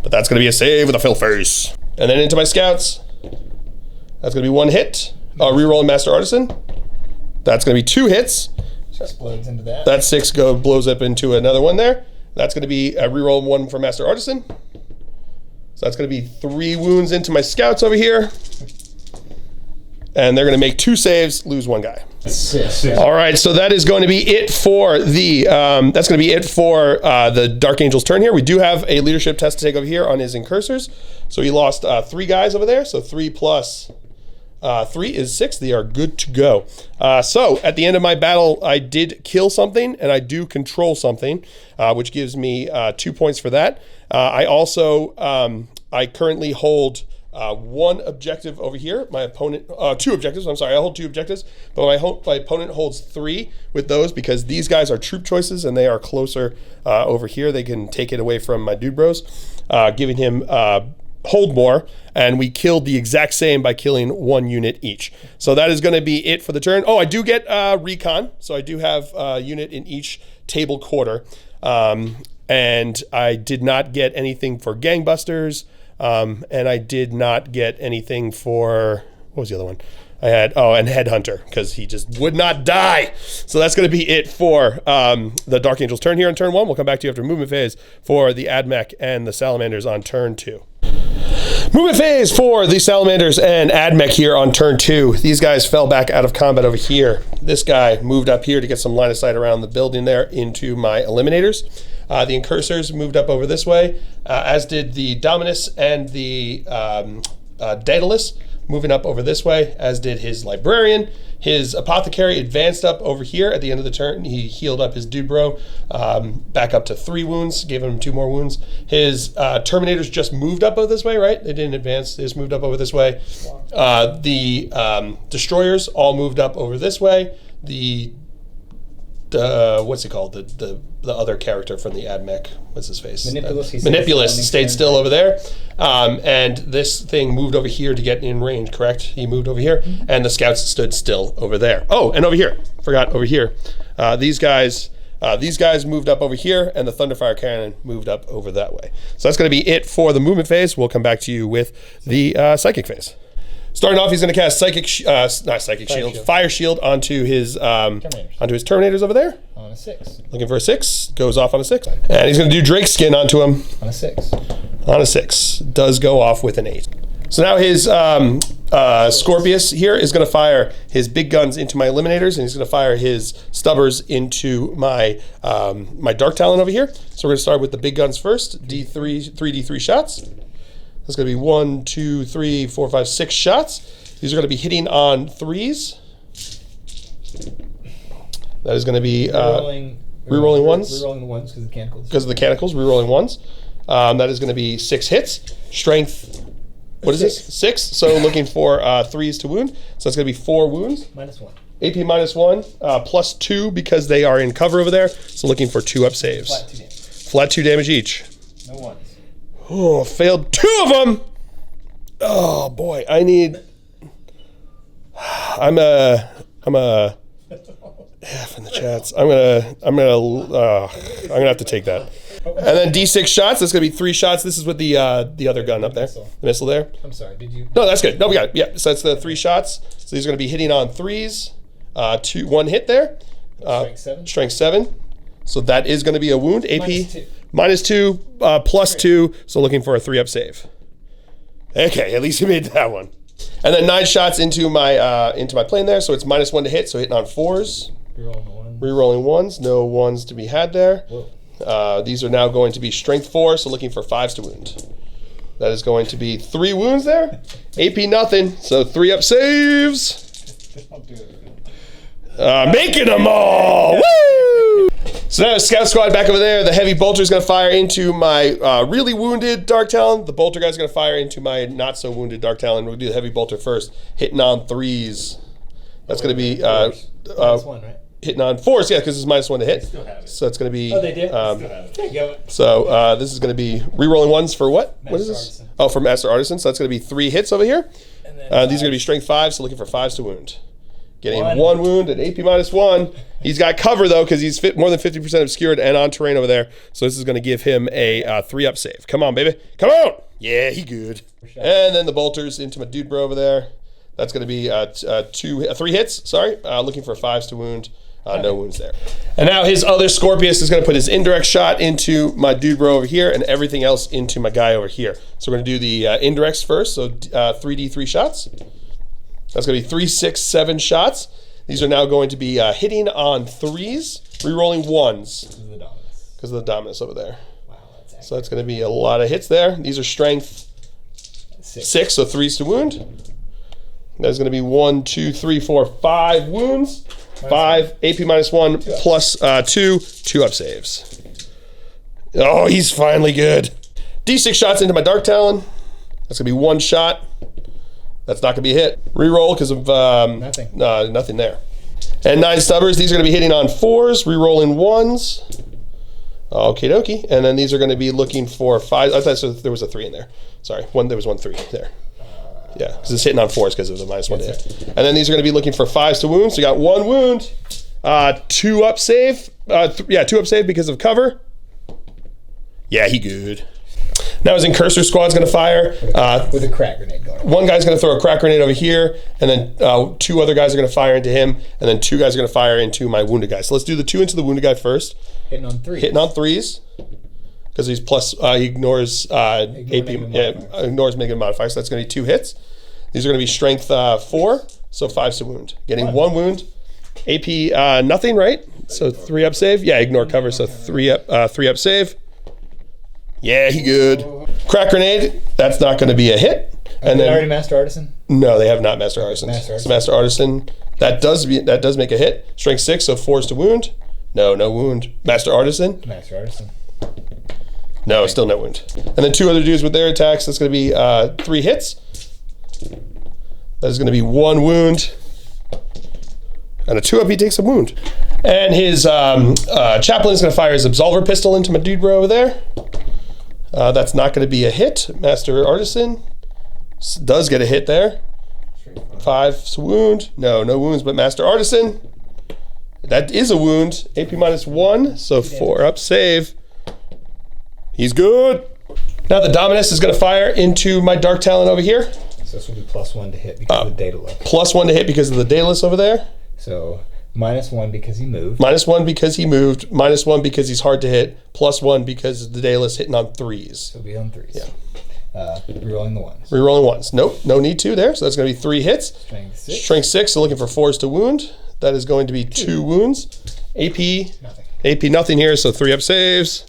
But that's going to be a save with a fill face. And then into my scouts. That's going to be 1 hit. Reroll Master Artisan. That's going to be 2 hits. Explodes into that. That 6 blows up into another one there. That's going to be a reroll 1 for Master Artisan. So that's going to be 3 wounds into my scouts over here. And they're going to make 2 saves, lose 1 guy. 6. All right, so that is going to be it for the the Dark Angel's turn here. We do have a leadership test to take over here on his incursors. So he lost 3 guys over there. So 3 plus 3 is 6. They are good to go. So at the end of my battle, I did kill something, and I do control something, which gives me 2 points for that. I also I currently hold 1 objective over here. My opponent, 2 objectives. I'm sorry, I hold 2 objectives, but my opponent holds 3 with those because these guys are troop choices and they are closer over here. They can take it away from my dude bros, giving him hold more, and we killed the exact same by killing 1 unit each. So that is going to be it for the turn. Oh, I do get recon, so I do have a unit in each table quarter, and I did not get anything for gangbusters. And I did not get anything for, what was the other one? I had, and Headhunter, because he just would not die. So that's going to be it for the Dark Angel's turn here on turn 1. We'll come back to you after movement phase for the Ad Mech and the Salamanders on turn 2. Movement phase for the Salamanders and Ad Mech here on turn 2. These guys fell back out of combat over here. This guy moved up here to get some line of sight around the building there into my eliminators. The incursors moved up over this way, as did the Dominus and the Daedalus, moving up over this way, as did his Librarian. His Apothecary advanced up over here at the end of the turn. He healed up his dude bro, back up to 3 wounds, gave him 2 more wounds. His Terminators just moved up over this way, right? They didn't advance, they just moved up over this way. The Destroyers all moved up over this way. The what's he called? The other character from the Ad Mech. What's his face? Manipulus stayed still over there. And this thing moved over here to get in range, correct? He moved over here. Mm-hmm. And the scouts stood still over there. Oh, and over here. Forgot over here. These guys moved up over here, and the Thunderfire Cannon moved up over that way. So that's going to be it for the movement phase. We'll come back to you with the psychic phase. Starting off, he's going to cast Fire Shield onto his Terminators over there. On a 6. Looking for a 6. Goes off on a 6. And he's going to do Drake Skin onto him. On a 6. On a 6. Does go off with an 8. So now his Scorpius here is going to fire his big guns into my Eliminators, and he's going to fire his Stubbers into my my Dark Talon over here. So we're going to start with the big guns first. 3d3 shots. That's going to be 1, 2, 3, 4, 5, 6 shots. These are going to be hitting on 3s. That is going to be rerolling 1s. Rerolling the 1s because of the Canticles. Because of the Canticles, rerolling 1s. That is going to be 6 hits. Strength, what is this? 6. So looking for 3s to wound. So that's going to be 4 wounds. -1. AP -1, plus 2 because they are in cover over there. So looking for 2 up saves. Flat 2 damage. Flat 2 damage each. No 1s. Oh, failed 2 of them. Oh boy, I'm a F in the chats. I'm gonna have to take that. And then D6 shots. That's gonna be 3 shots. This is with the other gun up there, the missile there. I'm sorry. Did you? No, that's good. No, we got it. Yeah. So that's the 3 shots. So these are gonna be hitting on 3s. 1 hit there. Strength 7. Strength 7. So that is gonna be a wound. AP -2, plus 2. So looking for a 3 up save. Okay, at least he made that one. And then 9 shots into my plane there. So it's -1 to hit. So hitting on 4s. Rerolling 1s. No 1s to be had there. These are now going to be strength 4. So looking for 5s to wound. That is going to be 3 wounds there. AP nothing. So 3 up saves. Making them all. Woo! So now Scout Squad back over there. The heavy bolter is going to fire into my really wounded Dark Talon. The bolter guy is going to fire into my not so wounded Dark Talon. We'll do the heavy bolter first. Hitting on 3s. That's going to be -1, right? hitting on 4s, yeah, because it's -1 to hit. Still have it. So it's going to be. Oh, they did. Still have it. There you go. So this is going to be rerolling 1s for what? What is this? Artisan. Oh, for Master Artisan. So that's going to be 3 hits over here. And then These are going to be strength 5, so looking for 5s to wound. Getting 1 wound at AP -1. He's got cover though because he's more than 50% obscured and on terrain over there. So this is going to give him a 3 up save. Come on, baby. Come on. Yeah, he good. And then the bolters into my dude bro over there. That's going to be 3 hits. Sorry, looking for 5s to wound. No wounds there. And now his other Scorpius is going to put his indirect shot into my dude bro over here and everything else into my guy over here. So we're going to do the indirects first. So 3d3 shots. That's going to be 3, 6, 7 shots. These are now going to be hitting on 3s, rerolling 1s. Because of the dominus over there. Wow, that's accurate. So that's going to be a lot of hits there. These are strength 6, so 3s to wound. That's going to be 1, 2, 3, 4, 5 wounds. 5, AP -1, plus 2, 2 up saves. Oh, he's finally good. D6 shots into my Dark Talon. That's going to be 1 shot. That's not going to be a hit. Reroll because of nothing there. And 9 stubbers. These are going to be hitting on 4s, rerolling 1s. Okie dokie. And then these are going to be looking for 5s. I thought there was a 3 in there. Sorry, there was 1 3 there. Yeah, because it's hitting on 4s because of the -1 to hit. And then these are going to be looking for 5s to wound. So you got 1 wound, 2 up save. 2 up save because of cover. Yeah, he good. Now his Incursor Squad's going to fire. With a crack grenade going on. One guy's going to throw a crack grenade over here, and then 2 other guys are going to fire into him, and then 2 guys are going to fire into my wounded guy. So let's do the 2 into the wounded guy first. Hitting on 3s. Hitting on 3s. Because he's plus, he ignores ignores negative modifier, so that's going to be 2 hits. These are going to be strength 4, so 5s to wound. Getting 1 wound. AP nothing, right? So 3 up save. Yeah, ignore cover, so 3 up save. Yeah, he good. Crack grenade. That's not going to be a hit. And then already Master Artisan. No, they have not Master Artisan. So Master Artisan. That does make a hit. Strength 6, so 4s to wound. No wound. Master Artisan. Master Artisan. No, still no wound. And then 2 other dudes with their attacks. That's going to be 3 hits. That is going to be 1 wound. And a 2 up, he takes a wound. And his chaplain is going to fire his Absolver pistol into my dude bro over there. That's not going to be a hit. Master Artisan does get a hit there. 5 wound. No wounds, but Master Artisan. That is a wound. AP -1, so 4 up save. He's good. Now the Dominus is going to fire into my Dark Talon over here. So this will be +1 to hit because of the Daedalus. +1 to hit because of the Daedalus over there. So -1 because he moved. -1 because he moved. -1 because he's hard to hit. +1 because the Daedalus hitting on 3s. So it'll be on 3s. Yeah. Rerolling the 1s. Rerolling 1s. Nope, no need to there. So that's going to be 3 hits. Strength 6, so looking for 4s to wound. That is going to be 2 wounds. AP nothing here, so 3 up saves.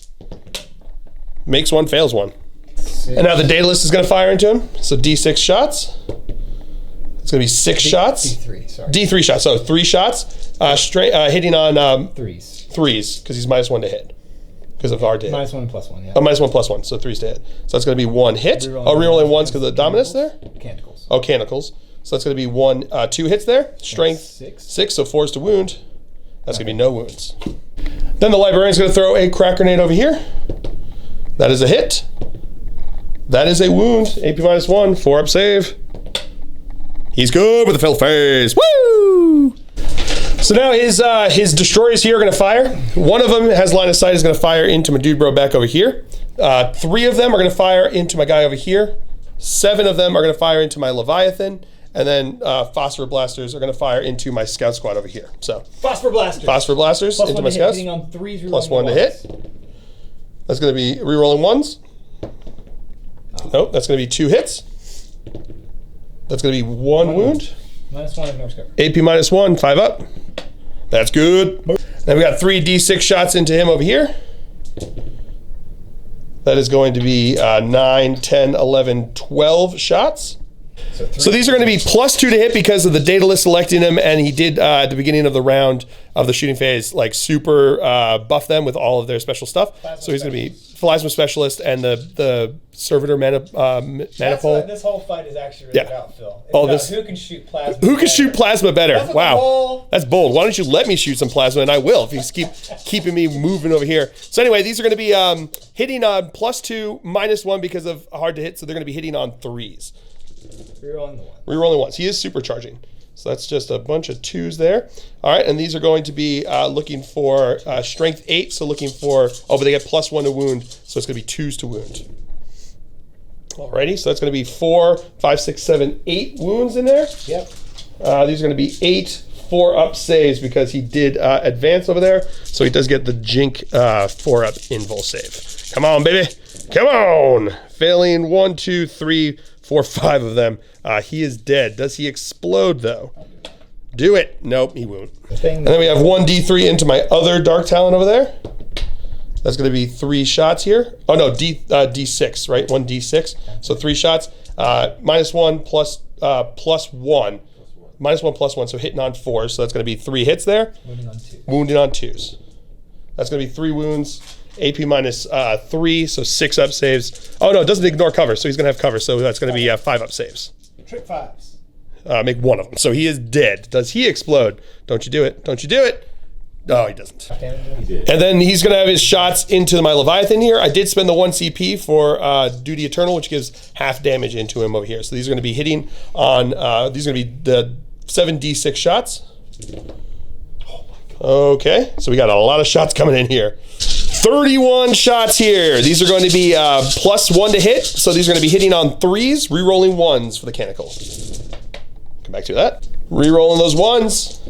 Makes 1, fails 1. 6. And now the Daedalus is going to fire into him. So D6 shots. It's going to be 6 shots. D3, sorry. D3 shots. So 3 shots. Hitting on 3s. 3s because he's -1 to hit. Because of hard to hit. -1 +1, yeah. -1 +1, so 3s to hit. So that's going to be 1 hit. Rerolling 1s because of the Dominus there. Canticles. Oh, Canticles. So that's going to be 2 hits there. Strength 6, so 4s to wound. That's going to be no wounds. Then the Librarian's going to throw a crack grenade over here. That is a hit. That is a wound. AP -1, 4 up save. He's good with a fell face. Woo! So now his destroyers here are going to fire. One of them has line of sight, is going to fire into my dude bro back over here. 3 of them are going to fire into my guy over here. 7 of them are going to fire into my Leviathan. And then Phosphor Blasters are going to fire into my Scout Squad over here. So Phosphor Blasters. Phosphor Blasters into my Scouts. On 3s, +1 to hit. That's going to be rerolling 1s. Nope, that's going to be 2 hits. That's going to be 1 wound. -1 ignore cover. AP -1, 5 up. That's good. Then we got 3 D6 shots into him over here. That is going to be 9, 10, 11, 12 shots. So these are going to be +2 to hit because of the Daedalus selecting him, and he did at the beginning of the round of the shooting phase, like super buff them with all of their special stuff. So he's going to be Plasma Specialist and the Servitor Manifold. This whole fight is actually really about, Phil. It's about who can shoot plasma. Who can shoot plasma better? That's wow, that's bold. Why don't you let me shoot some plasma, and I will if you keeping me moving over here. So anyway, these are going to be hitting on +2, -1 because of hard to hit. So they're going to be hitting on 3s. Rerolling the 1s. Rerolling 1s. He is supercharging. So that's just a bunch of 2s there. All right, and these are going to be looking for strength 8, so looking for, but they get +1 to wound, so it's going to be 2s to wound. Alrighty, so that's going to be 4, 5, 6, 7, 8 wounds in there. Yep. These are going to be 8 4-up saves because he did advance over there, so he does get the Jink 4-up invul save. Come on, baby. Come on. Failing 1, 2, 3, 4, 5 of them. He is dead. Does he explode, though? Do it. Nope, he won't. Thing. And then we have 1d3 into my other Dark Talon over there. That's going to be 3 shots here. Oh no, d6, right? 1d6. So 3 shots. -1 plus +1. -1 plus 1. So hitting on 4. So that's going to be 3 hits there. Wounding on 2. Wounding on 2s. That's going to be 3 wounds. AP -3, so 6 up saves. Oh no, it doesn't ignore cover, so he's going to have cover. So that's going to be 5 up saves. Trick 5s. Make 1 of them. So he is dead. Does he explode? Don't you do it. Don't you do it. No, he doesn't. He did. And then he's going to have his shots into my Leviathan here. I did spend the 1 CP for Duty Eternal, which gives half damage into him over here. So these are going to be hitting on, these are going to be the 7d6 shots. Okay, so we got a lot of shots coming in here. 31 shots here. These are going to be +1 to hit. So these are going to be hitting on 3s, re-rolling 1s for the Canonical. Come back to that. Re-rolling those 1s.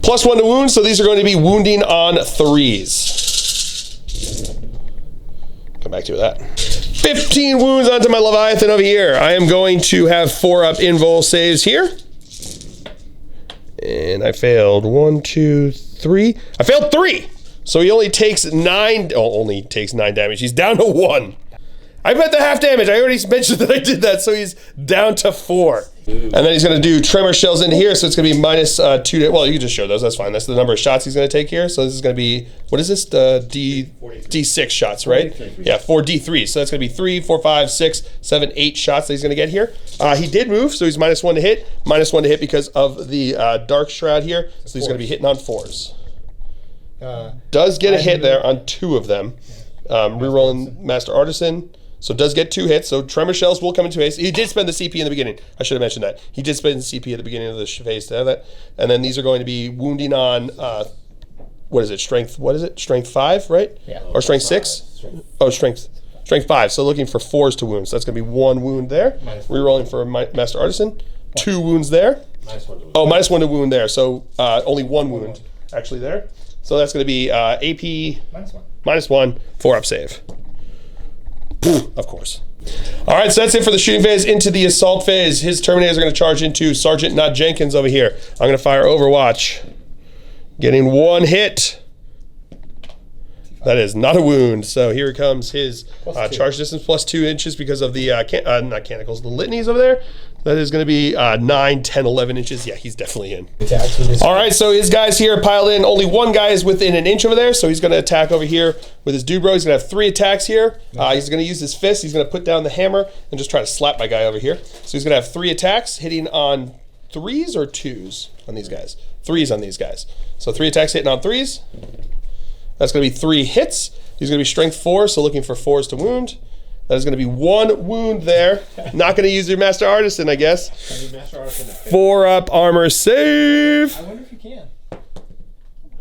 +1 to wound, so these are going to be wounding on 3s. Come back to that. 15 wounds onto my Leviathan over here. I am going to have 4 up invul saves here. And I failed 1, 2, 3. I failed 3. So he only takes 9. Oh, only takes 9 damage. He's down to 1. I bet the half damage. I already mentioned that I did that, so he's down to 4. And then he's going to do tremor shells into here, so it's going to be -2 to, well, you can just show those, that's fine. That's the number of shots he's going to take here. So this is going to be, what is this? D6 shots, right? Yeah, 4 D3s. So that's going to be 3, 4, 5, 6, 7, 8 shots that he's going to get here. He did move, so he's -1 to hit. -1 to hit because of the Dark Shroud here. So he's going to be hitting on 4s. Does get a hit there on 2 of them. Rerolling Master Artisan. So it does get 2 hits. So Tremor Shells will come into haste. He did spend the CP in the beginning. I should have mentioned that. He did spend the CP at the beginning of the phase to have that. And then these are going to be wounding on, what is it? Strength, what is it? Strength 5, right? Yeah. Or strength 6? Oh, strength 5. So looking for 4s to wound. So that's going to be 1 wound there. Rerolling for Master Artisan. 2 wounds there. -1 to wound. Oh, -1 to wound there. So only 1 wound actually there. So that's going to be AP -1, 4 up save. Of course. All right, so that's it for the shooting phase. Into the assault phase, his Terminators are going to charge into Sergeant Not Jenkins over here. I'm going to fire Overwatch. Getting 1 hit. That is not a wound. So here comes his charge distance +2 inches because of the, not Canicals, the Litanies over there. That is going to be 9, 10, 11 inches. Yeah, he's definitely in. All right, so his guys here piled in. Only 1 guy is within an inch over there, so he's going to attack over here with his Dubro. He's going to have 3 attacks here. He's going to use his fist. He's going to put down the hammer and just try to slap my guy over here. So he's going to have 3 attacks, hitting on 3s or 2s on these guys? 3s on these guys. So 3 attacks hitting on 3s. That's going to be 3 hits. He's going to be strength 4, so looking for 4s to wound. That is going to be 1 wound there. Not going to use your Master Artisan, I guess. 4 up armor save. I wonder if you can.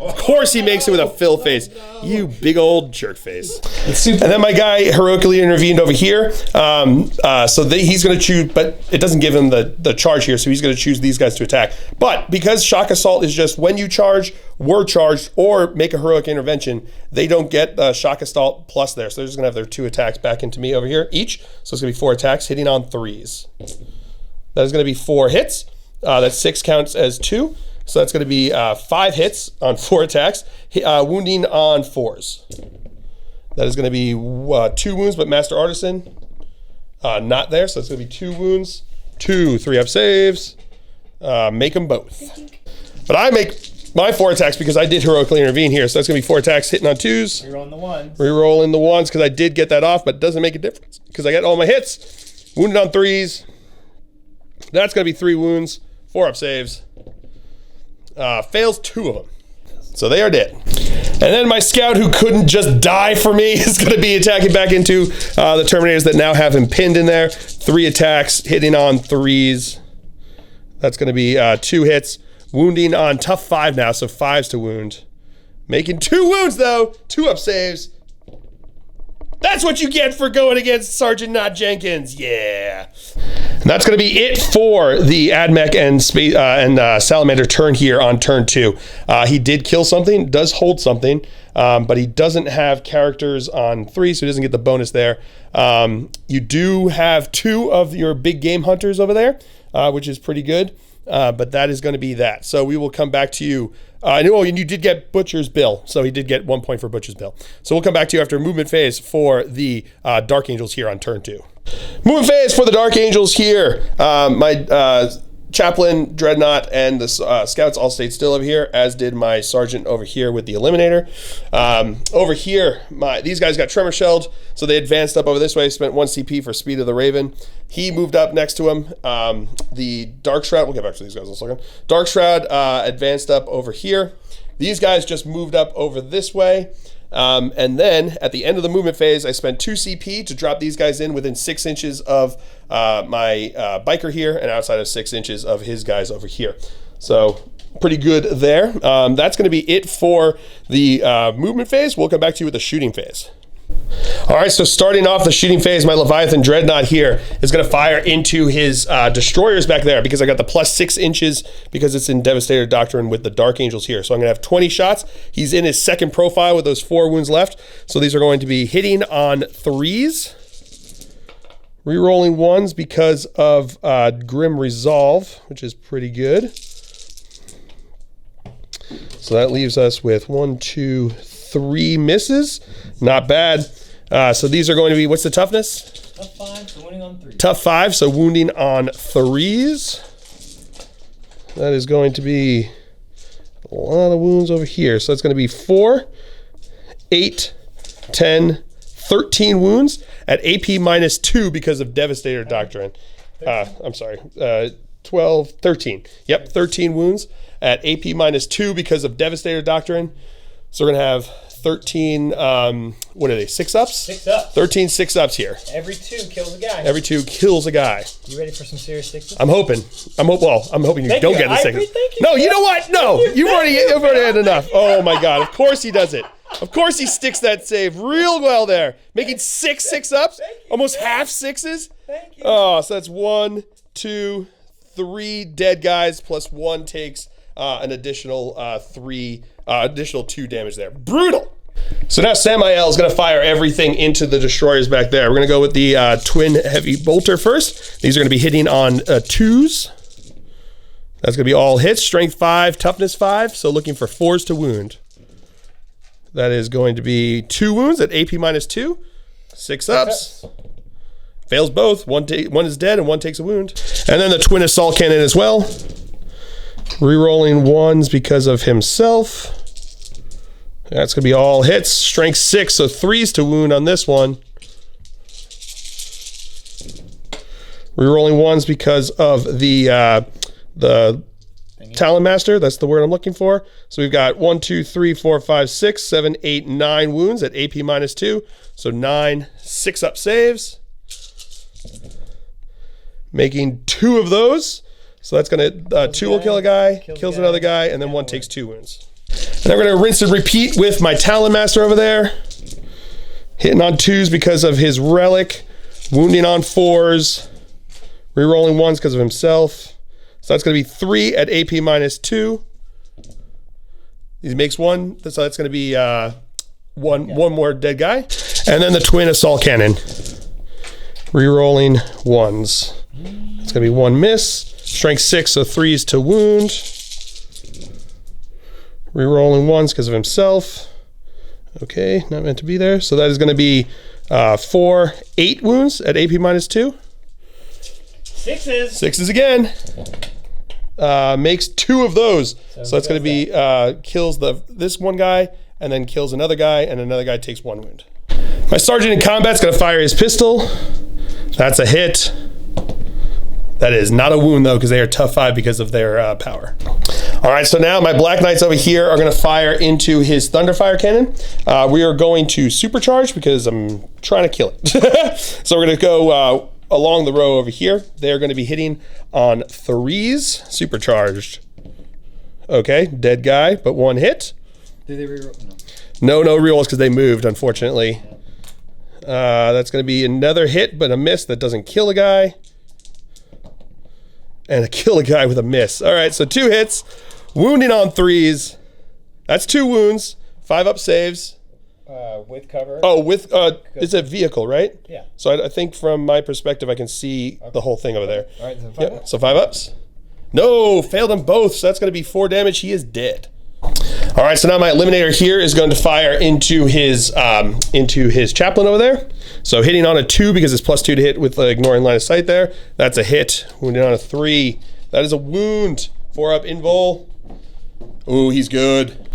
Of course he makes it with a fill face. You big old jerk face. And then my guy heroically intervened over here. So he's going to choose, but it doesn't give him the charge here, so he's going to choose these guys to attack. But because Shock Assault is just when you charge, were charged, or make a heroic intervention, they don't get Shock Assault plus there. So they're just going to have their 2 attacks back into me over here each. So it's going to be 4 attacks hitting on 3s. That is going to be 4 hits. That 6 counts as 2. So that's going to be 5 hits on 4 attacks, wounding on 4s. That is going to be 2 wounds, but Master Artisan not there. So it's going to be 2 wounds, 2 3-up saves. Make them both. But I make my 4 attacks because I did heroically intervene here. So that's going to be 4 attacks hitting on 2s. Rerolling the 1s. Rerolling the 1s because I did get that off, but it doesn't make a difference because I get all my hits. Wounded on 3s. That's going to be 3 wounds, 4-up saves. Fails 2 of them. So they are dead. And then my scout who couldn't just die for me is going to be attacking back into the Terminators that now have him pinned in there. 3 attacks, hitting on 3s. That's going to be 2 hits. Wounding on tough 5 now, so 5s to wound. Making 2 wounds though. 2-up saves. That's what you get for going against Sergeant Not Jenkins. Yeah. And that's going to be it for the Ad Mech and Salamander turn here on turn 2. He did kill something, does hold something, but he doesn't have characters on 3, so he doesn't get the bonus there. You do have 2 of your big game hunters over there. which is pretty good. But that is going to be that. So we will come back to you. And you did get Butcher's Bill. So he did get 1 point for Butcher's Bill. So we'll come back to you after movement phase for the Dark Angels here on turn 2. Movement phase for the Dark Angels here. My Chaplain, Dreadnought, and the Scouts all stayed still over here, as did my Sergeant over here with the Eliminator. Over here, these guys got Tremor Shelled, so they advanced up over this way, spent 1 CP for Speed of the Raven. He moved up next to him. The Dark Shroud, we'll get back to these guys in a second. Dark Shroud advanced up over here. These guys just moved up over this way. And then at the end of the movement phase, I spent 2 CP to drop these guys in within 6 inches of my biker here and outside of 6 inches of his guys over here. So pretty good there. That's going to be it for the movement phase. We'll come back to you with the shooting phase. All right, so starting off the shooting phase, my Leviathan Dreadnought here is going to fire into his destroyers back there because I got the plus 6 inches because it's in Devastator Doctrine with the Dark Angels here. So I'm going to have 20 shots. He's in his second profile with those 4 wounds left. So these are going to be hitting on 3s, rerolling 1s because of Grim Resolve, which is pretty good. So that leaves us with 1, 2, 3 misses. Not bad. So these are going to be, what's the toughness? Tough 5, so wounding on 3. Tough 5, so wounding on 3s. That is going to be a lot of wounds over here. So that's going to be 4, 8, 10, 13 wounds at AP minus 2 because of Devastator Doctrine. I'm sorry, 12, 13. Yep, 13 wounds at AP minus 2 because of Devastator Doctrine. So we're going to have 13, what are they, 6-ups? 6 ups. 13 6-ups here. Every 2 kills a guy. Every 2 kills a guy. You ready for some serious 6s? I'm hoping. I'm hoping you Thank don't you. get the I 6s. thank you. No, you know what? No, you've already had enough. Thank you. Oh my God! Of course he does it. Of course he sticks that save real well there, making 6 6-ups, almost half 6s. Thank you. Oh, so that's 1, 2, 3 dead guys plus 1 takes an additional 2 damage there. Brutal. So now Samael is going to fire everything into the destroyers back there. We're going to go with the twin heavy bolter first. These are going to be hitting on 2s. That's going to be all hits. Strength 5, toughness 5. So looking for 4s to wound. That is going to be 2 wounds at AP minus 2. 6-ups. Fails both. One is dead and 1 takes a wound. And then the twin assault cannon as well. Rerolling 1s because of himself. That's going to be all hits. Strength 6, so 3s to wound on this one. Rerolling 1s because of the Talon Master. That's the word I'm looking for. So we've got 1, 2, 3, 4, 5, 6, 7, 8, 9 wounds at AP minus 2. So 9 6-up saves. Making 2 of those. So that's going to, 2 will kill a guy, kills another guy, and then 1 takes 2 wounds. And I'm going to rinse and repeat with my Talon Master over there. Hitting on 2s because of his relic. Wounding on 4s. Rerolling 1s because of himself. So that's going to be 3 at AP minus 2. He makes 1. So that's going to be one more dead guy. And then the twin assault cannon. Rerolling 1s. It's going to be 1 miss. Strength 6, so 3s to wound. Rerolling 1s because of himself. Okay, not meant to be there. So that is going to be 4, 8 wounds at AP minus 2. 6s. 6s again. Makes 2 of those. So that's going to be kills this one guy and then kills another guy, and another guy takes 1 wound. My sergeant in combat's going to fire his pistol. That's a hit. That is not a wound, though, because they are tough 5 because of their power. All right, so now my Black Knights over here are going to fire into his Thunderfire Cannon. We are going to supercharge because I'm trying to kill it. So we're going to go along the row over here. They're going to be hitting on 3s, supercharged. Okay, dead guy, but 1 hit. Did they reroll? No rerolls because they moved, unfortunately. That's going to be another hit, but a miss that doesn't kill a guy. And kill a guy with a miss. All right, so 2 hits. Wounding on 3s. That's 2 wounds. 5-up saves. With cover. Oh, with it's a vehicle, right? Yeah. So I think from my perspective, I can see the whole thing over there. All right, so 5 ups. So 5 ups. No, failed them both. So that's going to be 4 damage. He is dead. All right, so now my eliminator here is going to fire into his chaplain over there. So hitting on a 2 because it's +2 to hit with ignoring line of sight there. That's a hit. Wounding on a 3. That is a wound. 4 up invul. Ooh, he's good.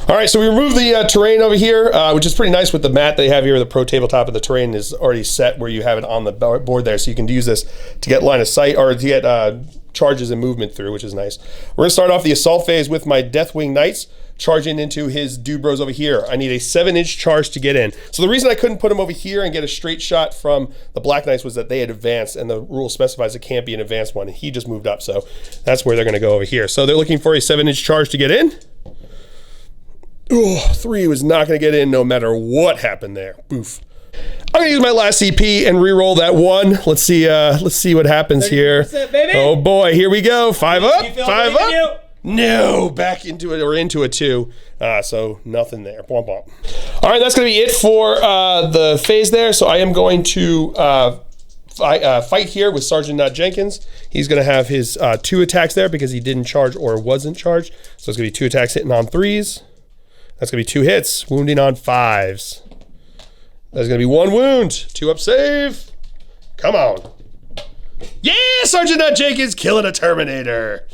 All right, so we remove the terrain over here, which is pretty nice with the mat they have here. The pro tabletop of the terrain is already set where you have it on the board there, so you can use this to get line of sight or to get charges and movement through, which is nice. We're gonna start off the assault phase with my Deathwing Knights charging into his dude bros over here. I need a 7-inch charge to get in. So the reason I couldn't put him over here and get a straight shot from the Black Knights was that they had advanced, and the rule specifies it can't be an advanced one, and he just moved up, so that's where they're gonna go over here. So they're looking for a 7-inch charge to get in. Oh, 3 was not gonna get in no matter what happened there. Boof. I'm gonna use my last CP and re-roll that 1. Let's see what happens here. Baby. Oh boy, here we go. 5 up, You feel 5 it in you? up. No, back into it or into a 2. So nothing there. Bwomp bwomp. All right, that's gonna be it for the phase there. So I am going to fight here with Sergeant Not Jenkins. He's gonna have his 2 attacks there because he didn't charge or wasn't charged. So it's gonna be 2 attacks hitting on 3s. That's gonna be 2 hits, wounding on 5s. That's gonna be 1 wound, 2 up save. Come on. Yeah, Sergeant Not Jenkins killing a Terminator.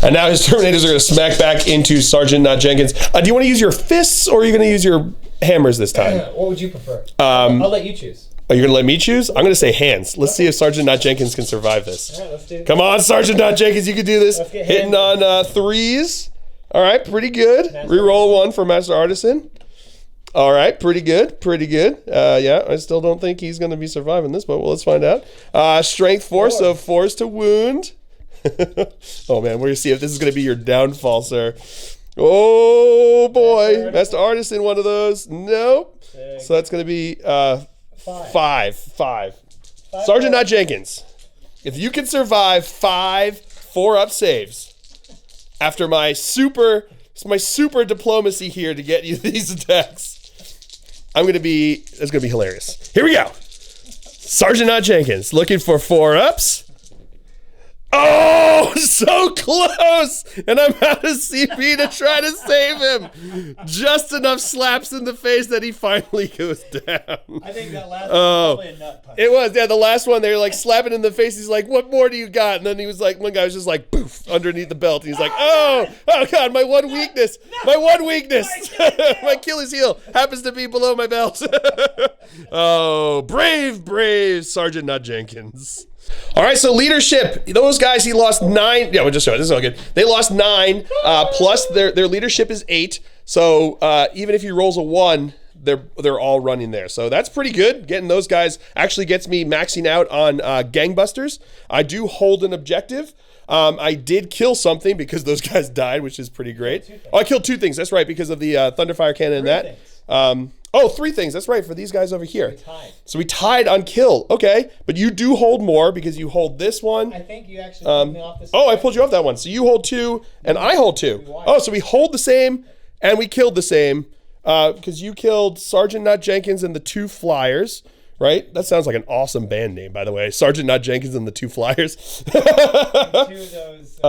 And now his Terminators are gonna smack back into Sergeant Not Jenkins. Do you wanna use your fists or are you gonna use your hammers this time? What would you prefer? I'll let you choose. Are you gonna let me choose? I'm gonna say hands. Let's see if Sergeant Not Jenkins can survive this. All right, let's do it. Come on, Sergeant Not Jenkins, you can do this. Let's get Hitting hands. on 3s. All right, pretty good. Master Reroll 1 for Master Artisan. All right, pretty good, pretty good. Yeah, I still don't think he's going to be surviving this, but well, let's find out. Strength 4, so 4's to wound. Oh man, we're going to see if this is going to be your downfall, sir. Oh boy, Master Artisan, one of those. Nope. 6. So that's going to be 5. Sergeant Not Jenkins, if you can survive 5 4-up saves after my super diplomacy here to get you these attacks, it's gonna be hilarious. Here we go. Sergeant Not Jenkins looking for 4-ups. Oh, so close! And I'm out of CP to try to save him. Just enough slaps in the face that he finally goes down. I think that last one was probably a nut punch. It was, yeah, the last one, they were like slapping in the face. He's like, what more do you got? And then he was like, one guy was just like, poof, underneath the belt. And he's like, oh God, my one weakness. My Achilles heel happens to be below my belt. Oh, brave Sergeant Not Jenkins. All right, so leadership. Those guys, he lost 9. Yeah, we'll just show it. This is all good. They lost 9, plus their leadership is 8. So even if he rolls a 1, they're all running there. So that's pretty good. Getting those guys actually gets me maxing out on gangbusters. I do hold an objective. I did kill something because those guys died, which is pretty great. Oh, I killed 2 things. That's right, because of the Thunderfire cannon and that. 3 things. That's right, for these guys over here. So we tied on kill. Okay, but you do hold more because you hold this one. I think you actually pulled me off this Oh, I pulled you off that one. So you hold 2 and I hold 2. Oh, so we hold the same and we killed the same because you killed Sergeant Not Jenkins and the 2 Flyers. Right? That sounds like an awesome band name, by the way. Sergeant Not Jenkins and the 2 Flyers. 2 of those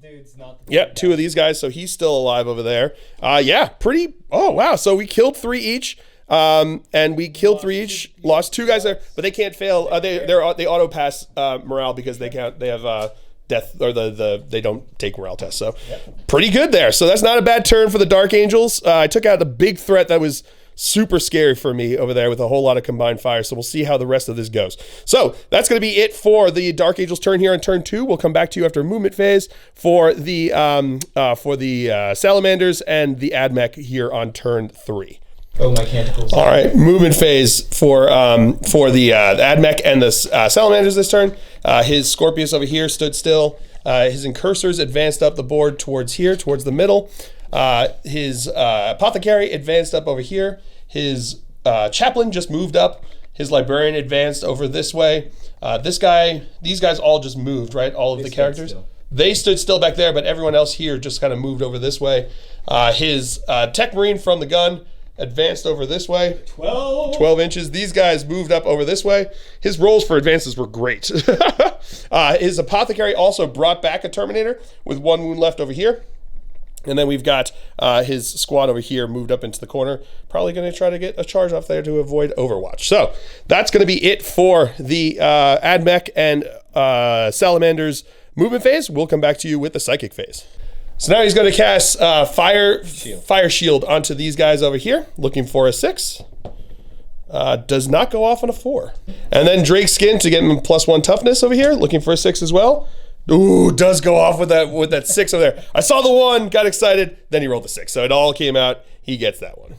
dudes, not the 2 of these guys. So he's still alive over there. Yeah, pretty. Oh, wow. So we killed 3 each. And we killed 3 each. Lost 2 guys there, but they can't fail. They auto pass morale because they have death or they don't take morale tests. So pretty good there. So that's not a bad turn for the Dark Angels. I took out the big threat that was super scary for me over there with a whole lot of combined fire. So we'll see how the rest of this goes. So that's going to be it for the Dark Angels turn here on turn 2. We'll come back to you after movement phase for the Salamanders and the Ad Mech here on turn 3. Oh, my canticles. All right, movement phase for the Ad Mech and the Salamanders this turn. His Scorpius over here stood still. His Incursors advanced up the board towards here, towards the middle. His Apothecary advanced up over here. His Chaplain just moved up. His Librarian advanced over this way. These guys all just moved, right? All of the characters. They stood still back there, but everyone else here just kind of moved over this way. His Tech Marine from the gun advanced over this way. 12. 12 inches. These guys moved up over this way. His rolls for advances were great. His apothecary also brought back a Terminator with 1 wound left over here. And then we've got his squad over here moved up into the corner. Probably going to try to get a charge off there to avoid Overwatch. So that's going to be it for the Ad Mech and Salamanders movement phase. We'll come back to you with the psychic phase. So now he's going to cast Fire Shield onto these guys over here, looking for a 6. Does not go off on a 4. And then Drake's Skin to get him +1 toughness over here, looking for a 6 as well. Ooh, does go off with that 6 over there. I saw the 1, got excited, then he rolled the 6. So it all came out. He gets that one.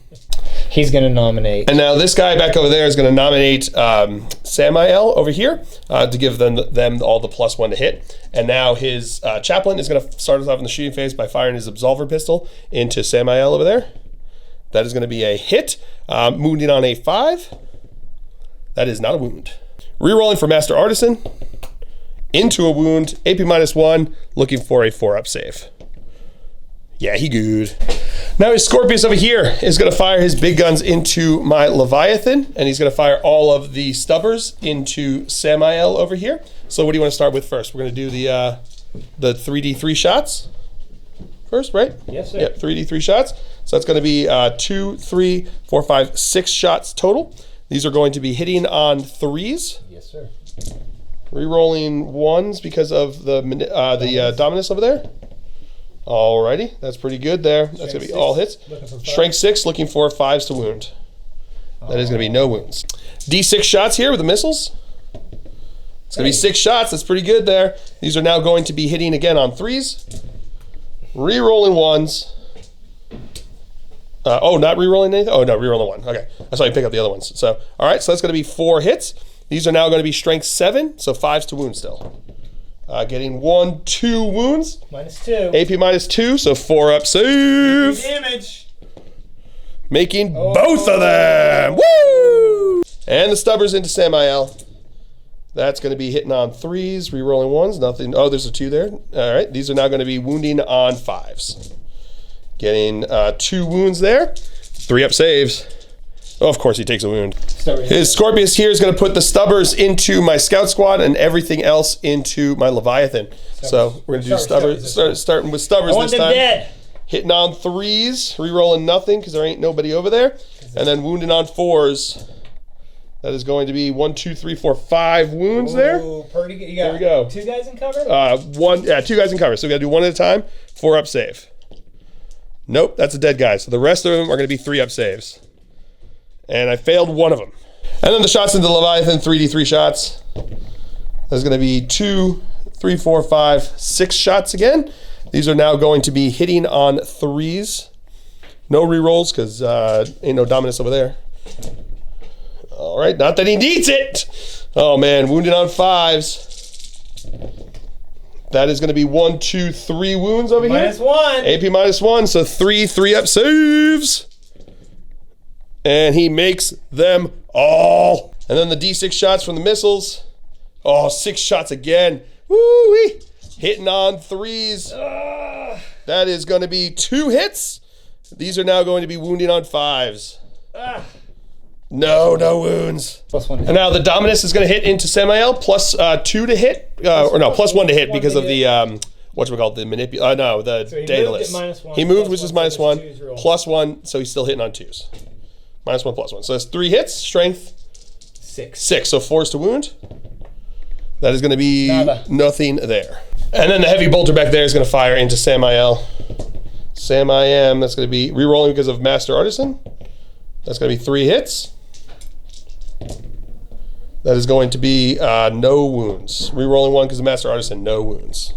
He's going to nominate. And now this guy back over there is going to nominate Samael over here to give them all the +1 to hit. And now his chaplain is going to start us off in the shooting phase by firing his Absolver pistol into Samael over there. That is going to be a hit, wounding on a 5. That is not a wound. Rerolling for Master Artisan. Into a wound, AP -1, looking for a 4-up save. Yeah, he good. Now his Scorpius over here is going to fire his big guns into my Leviathan, and he's going to fire all of the stubbers into Samael over here. So what do you want to start with first? We're going to do the 3d3 shots first, right? Yes, sir. Yep, 3d3 shots. So that's going to be 2, 3, 4, 5, 6 shots total. These are going to be hitting on 3s. Yes, sir. Rerolling 1s because of the Dominus over there. Alrighty, that's pretty good there. That's going to be all hits. Strength 6, looking for 5s to wound. That is going to be no wounds. D6 shots here with the missiles. It's going to be 6 shots. That's pretty good there. These are now going to be hitting again on 3s. Rerolling 1s. Not rerolling anything? Oh, no, rerolling 1. Okay, I saw you pick up the other ones. So, all right, so that's going to be 4 hits. These are now going to be strength 7, so 5s to wound still. Getting 1, 2 wounds. -2. AP -2, so 4-up save. Damage. Making both of them. Woo! And the stubbers into Samael. That's going to be hitting on 3s, rerolling 1s. Nothing. Oh, there's a 2 there. All right, these are now going to be wounding on 5s. Getting 2 wounds there. 3-up saves. Oh, of course, he takes a wound. His Scorpius here is going to put the stubbers into my scout squad and everything else into my Leviathan. So we're going to do stubbers. Starting with stubbers this time. Dead. Hitting on 3s, rerolling nothing because there ain't nobody over there, and then wounding on 4s. That is going to be 1, 2, 3, 4, 5 wounds there. Pretty good. There we go. 2 guys in cover? 2 guys in cover. So we got to do 1 at a time. 4-up save. Nope, that's a dead guy. So the rest of them are going to be 3-up saves. And I failed 1 of them. And then the shots into Leviathan, 3d3 shots. There's going to be 2, 3, 4, 5, 6 shots again. These are now going to be hitting on 3s. No rerolls because ain't no Dominus over there. All right, not that he needs it. Oh man, wounded on 5s. That is going to be 1, 2, 3 wounds over here. -1. AP -1, so 3-up saves. And he makes them all. And then the D6 shots from the missiles. Oh, 6 shots again. Woo-wee. Hitting on 3s. That is going to be 2 hits. These are now going to be wounding on 5s. No wounds. +1. And now the Dominus is going to hit into Samael, +2 to hit. +1 to hit because of the, the Daedalus. He moved, which is -1. +1, so he's still hitting on 2s. -1, +1. So that's 3 hits, strength 6. So 4s to wound. That is going to be nothing there. And then the heavy bolter back there is going to fire into Samael. Sam-I-am, that's going to be rerolling because of Master Artisan. That's going to be 3 hits. That is going to be no wounds. Rerolling 1 because of Master Artisan, no wounds.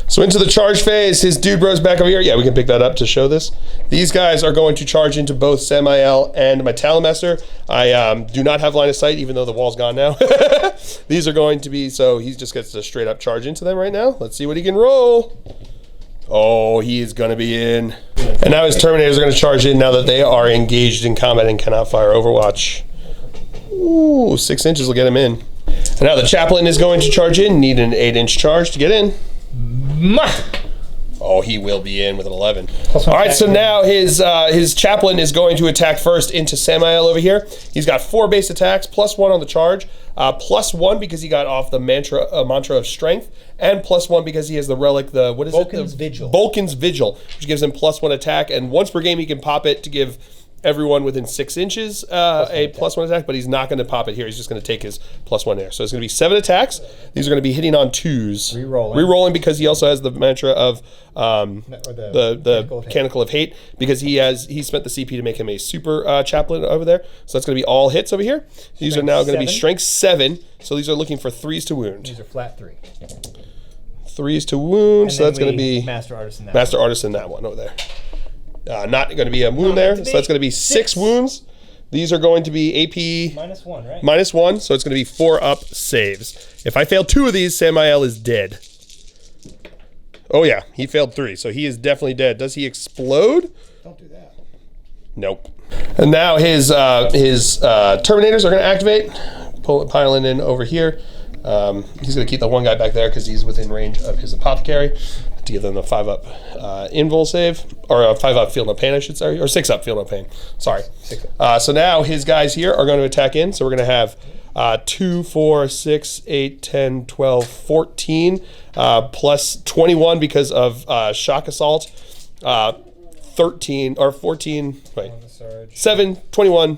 So into the charge phase, his dude bros back over here. Yeah, we can pick that up to show this. These guys are going to charge into both Samael and my Talonmaster. I do not have line of sight, even though the wall's gone now. These are going to be, so he just gets to straight up charge into them right now. Let's see what he can roll. Oh, he is going to be in. And now his Terminators are going to charge in now that they are engaged in combat and cannot fire Overwatch. Ooh, 6 inches will get him in. And now the Chaplain is going to charge in. Need an 8-inch charge to get in. Oh, he will be in with an 11. +1 All right, attack. so now his chaplain is going to attack first into Samael over here. He's got 4 base attacks, +1 on the charge, +1 because he got off the mantra of strength, and +1 because he has the relic, what is Vulcan's it? Vigil. Vulcan's Vigil, which gives him +1 attack, and once per game he can pop it to give everyone within 6 inches a +1 attack, but he's not going to pop it here. He's just going to take his +1 there. So it's going to be 7 attacks. These are going to be hitting on 2s. Rerolling because he also has the mantra of the Mechanical of Hate, because he spent the CP to make him a super chaplain over there. So that's going to be all hits over here. These are now going to be strength 7. So these are looking for 3s to wound. These are flat 3. 3s to wound. And so that's going to be Master Artisan. Master Artisan, that one over there. Not going to be a wound there, so that's going to be 6 wounds. These are going to be AP -1, right? -1, so it's going to be 4 up saves. If I fail 2 of these, Samael is dead. Oh yeah, he failed 3, so he is definitely dead. Does he explode? Don't do that. Nope. And now his Terminators are going to activate, piling in over here. He's going to keep the one guy back there because he's within range of his Apothecary, to give them the 5-up invul save, or a 5-up feel no pain, I should say, or 6-up feel no pain. Sorry. 6-up. So now his guys here are going to attack in. So we're going to have 2, 4, 6, 8, 10, 12, 14, plus 21 because of shock assault. 13 or 14. Wait. 7, 21,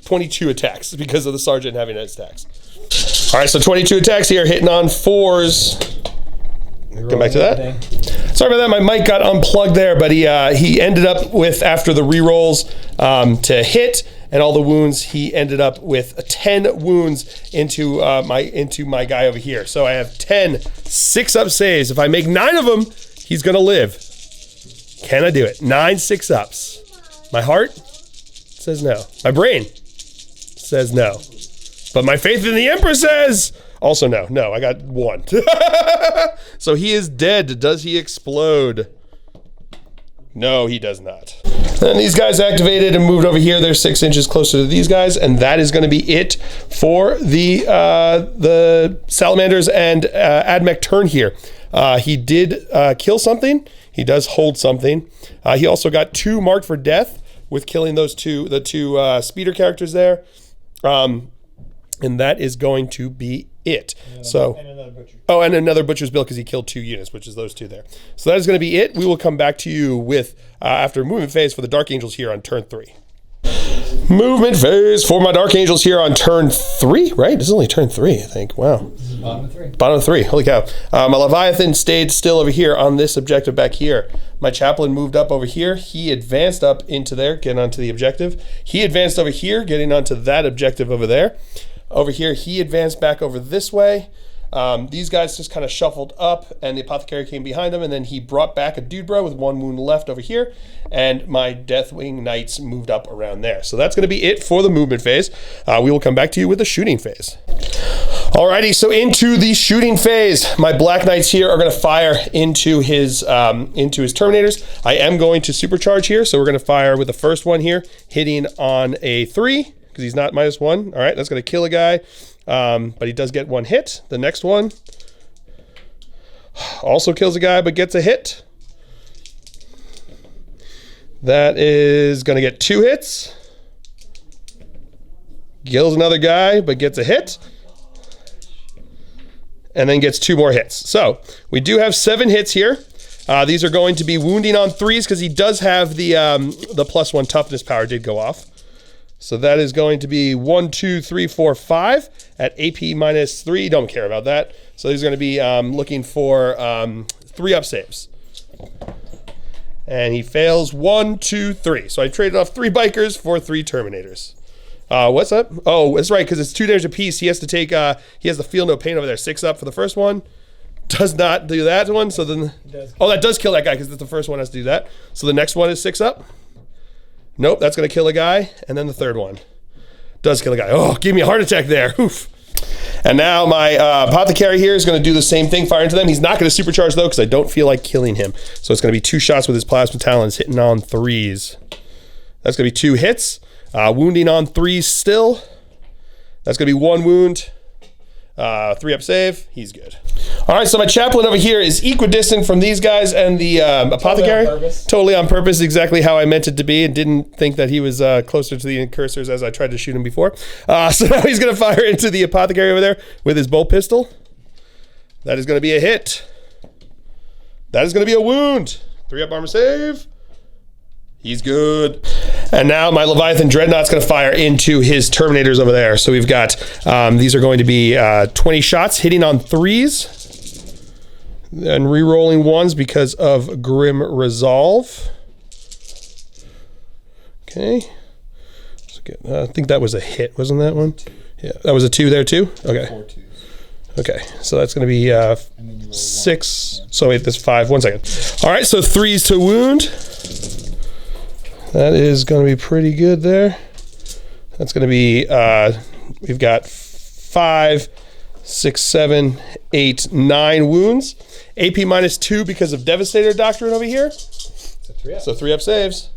22 attacks because of the sergeant having his attacks. All right, so 22 attacks here, hitting on 4s. Come back to that. Sorry about that. My mic got unplugged there, but he ended up with, after the rerolls to hit and all the wounds, he ended up with 10 wounds into my guy over here. So I have 10 6-up saves. If I make 9 of them, he's gonna live. Can I do it? 9 6-ups. My heart says no. My brain says no. But my faith in the Emperor says also no. No, I got 1. So he is dead. Does he explode? No, he does not. And these guys activated and moved over here. They're 6 inches closer to these guys, and that is going to be it for the Salamanders and Ad Mech turn here. He did kill something. He does hold something. He also got 2 marked for death with killing the two speeder characters there. And that is going to be it. And another butcher. Oh, and another butcher's bill because he killed 2 units, which is those 2 there. So that is going to be it. We will come back to you with after movement phase for the Dark Angels here on turn 3. Movement phase for my Dark Angels here on turn 3, right? This is only turn 3, I think. Wow. This is bottom of 3. Bottom of 3. Holy cow. My Leviathan stayed still over here on this objective back here. My Chaplain moved up over here. He advanced up into there, getting onto the objective. He advanced over here, getting onto that objective over there. Over here, he advanced back over this way. These guys just kind of shuffled up, and the Apothecary came behind him, and then he brought back a dude bro with 1 wound left over here, and my Deathwing Knights moved up around there. So that's going to be it for the movement phase. We will come back to you with the shooting phase. Alrighty, so into the shooting phase, my Black Knights here are going to fire into his Terminators. I am going to supercharge here, so we're going to fire with the first one here, hitting on a 3. Because he's not -1. All right, that's going to kill a guy. But he does get 1 hit. The next one also kills a guy, but gets a hit. That is going to get 2 hits. Kills another guy, but gets a hit. And then gets 2 more hits. So we do have 7 hits here. These are going to be wounding on 3s because he does have the +1 toughness power did go off. So that is going to be 1, 2, 3, 4, 5 at AP -3. Don't care about that. So he's going to be looking for 3-up saves. And he fails 1, 2, 3. So I traded off 3 bikers for 3 Terminators. What's up? Oh, that's right, because it's 2 damage apiece. He has to take, he has the feel no pain over there. 6-up for the first one. Does not do that one. So then, that does kill that guy because the first one has to do that. So the next one is 6-up. Nope, that's going to kill a guy. And then the third one does kill a guy. Oh, give me a heart attack there. Oof. And now my Apothecary here is going to do the same thing, fire into them. He's not going to supercharge, though, because I don't feel like killing him. So it's going to be 2 shots with his Plasma Talons hitting on 3s. That's going to be 2 hits. Wounding on 3s still. That's going to be 1 wound. 3-up save. He's good. All right, so my chaplain over here is equidistant from these guys and the apothecary. Totally on purpose, exactly how I meant it to be, and didn't think that he was closer to the incursors as I tried to shoot him before. So now he's going to fire into the apothecary over there with his bolt pistol. That is going to be a hit. That is going to be a wound. 3-up armor save. He's good. And now my Leviathan Dreadnought's going to fire into his Terminators over there. So we've got, these are going to be 20 shots, hitting on 3s. And re-rolling 1s because of Grim Resolve. Okay. I think that was a hit, wasn't that one? Yeah, that was a 2 there too? Okay. 4 2s. Okay, so that's going to be 6. So wait, this 5. 1 second. All right, so 3s to wound. That is going to be pretty good there. That's going to be, we've got 5, 6, 7, 8, 9 wounds. AP -2 because of Devastator Doctrine over here. So 3-up saves.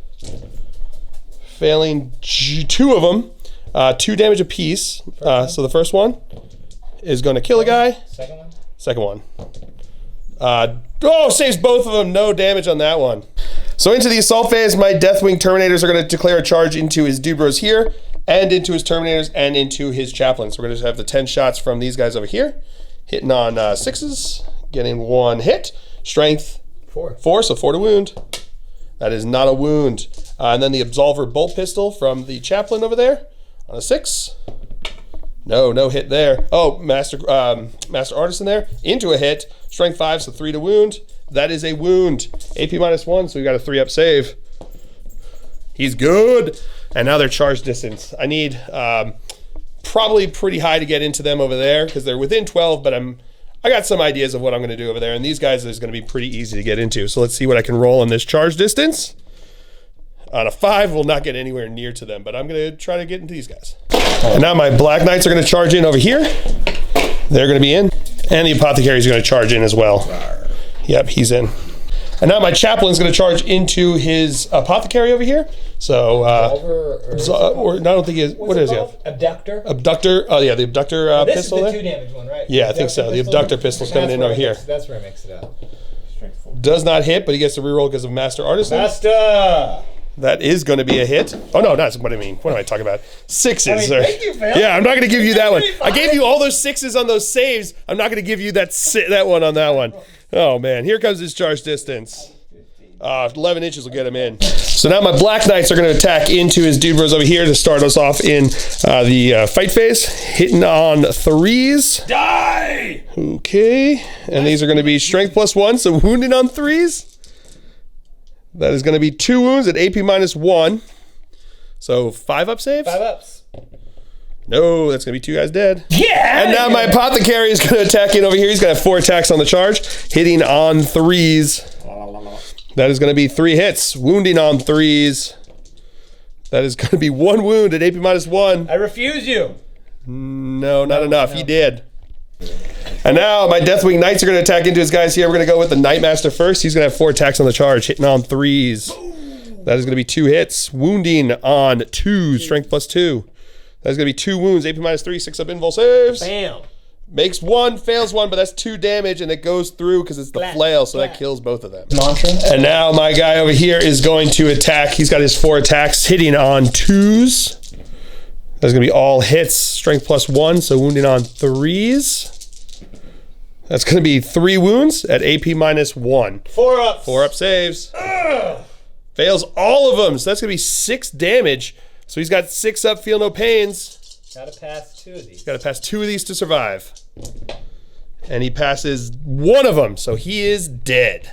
Failing 2 of them. 2 damage apiece. So the first one is going to kill a guy. Second one. Saves both of them. No damage on that one. So into the assault phase, my Deathwing Terminators are going to declare a charge into his Dude Bros here, and into his Terminators, and into his Chaplain. So we're going to have the 10 shots from these guys over here. Hitting on 6s, getting 1 hit. Strength 4, so 4 to wound. That is not a wound. And then the Absolver Bolt Pistol from the Chaplain over there on a 6. No hit there. Oh, Master Artisan there into a hit. Strength 5, so 3 to wound. That is a wound. AP -1, so we got a 3-up save. He's good. And now they're charge distance. I need probably pretty high to get into them over there because they're within 12, but I got some ideas of what I'm going to do over there. And these guys is going to be pretty easy to get into. So let's see what I can roll on this charge distance. On a 5, we'll not get anywhere near to them, but I'm going to try to get into these guys. And now my Black Knights are going to charge in over here. They're going to be in. And the Apothecaries are going to charge in as well. Yep, he's in. And now my Chaplain's going to charge into his Apothecary over here. So, or no, I don't think he is. What does he have? Abductor. Abductor. Oh yeah, the Abductor pistol there. This is the 2 damage one, right? Yeah, I think so. The Abductor pistol's coming in over here. That's where I mix it up. Does not hit, but he gets to reroll because of Master Artisan. Master. That is going to be a hit. Oh no, that's what I mean. What am I talking about? 6s. Thank you, Phil. Yeah, I'm not going to give you that one. I gave you all those 6s on those saves. I'm not going to give you that one on that one. Oh man, here comes his charge distance. 11 inches will get him in. So now my Black Knights are going to attack into his Dude Bros over here to start us off in the fight phase. Hitting on 3s. Die! Okay, and these are going to be strength +1, so wounding on 3s. That is going to be 2 wounds at AP -1. So 5-up saves? 5 ups. No, that's going to be 2 guys dead. Yeah! And now my Apothecary is going to attack in over here. He's going to have 4 attacks on the charge, hitting on 3s. That is going to be 3 hits, wounding on 3s. That is going to be 1 wound at AP -1. I refuse you. No, not enough. He did. And now my Deathwing Knights are going to attack into his guys here. We're going to go with the Nightmaster first. He's going to have 4 attacks on the charge, hitting on 3s. That is going to be 2 hits, wounding on 2s, strength +2. That is going to be 2 wounds, AP -3, 6-up invul saves. Bam. Makes 1, fails 1, but that's 2 damage, and it goes through because it's the flail, so that kills both of them. And now my guy over here is going to attack. He's got his 4 attacks, hitting on 2s. That's going to be all hits, strength +1, so wounding on 3s. That's going to be 3 wounds at AP -1. 4 ups. 4-up saves. Fails all of them, so that's going to be 6 damage. So he's got 6-up, feel no pains. Gotta pass 2 of these. Got to pass 2 of these to survive. And he passes 1 of them, so he is dead.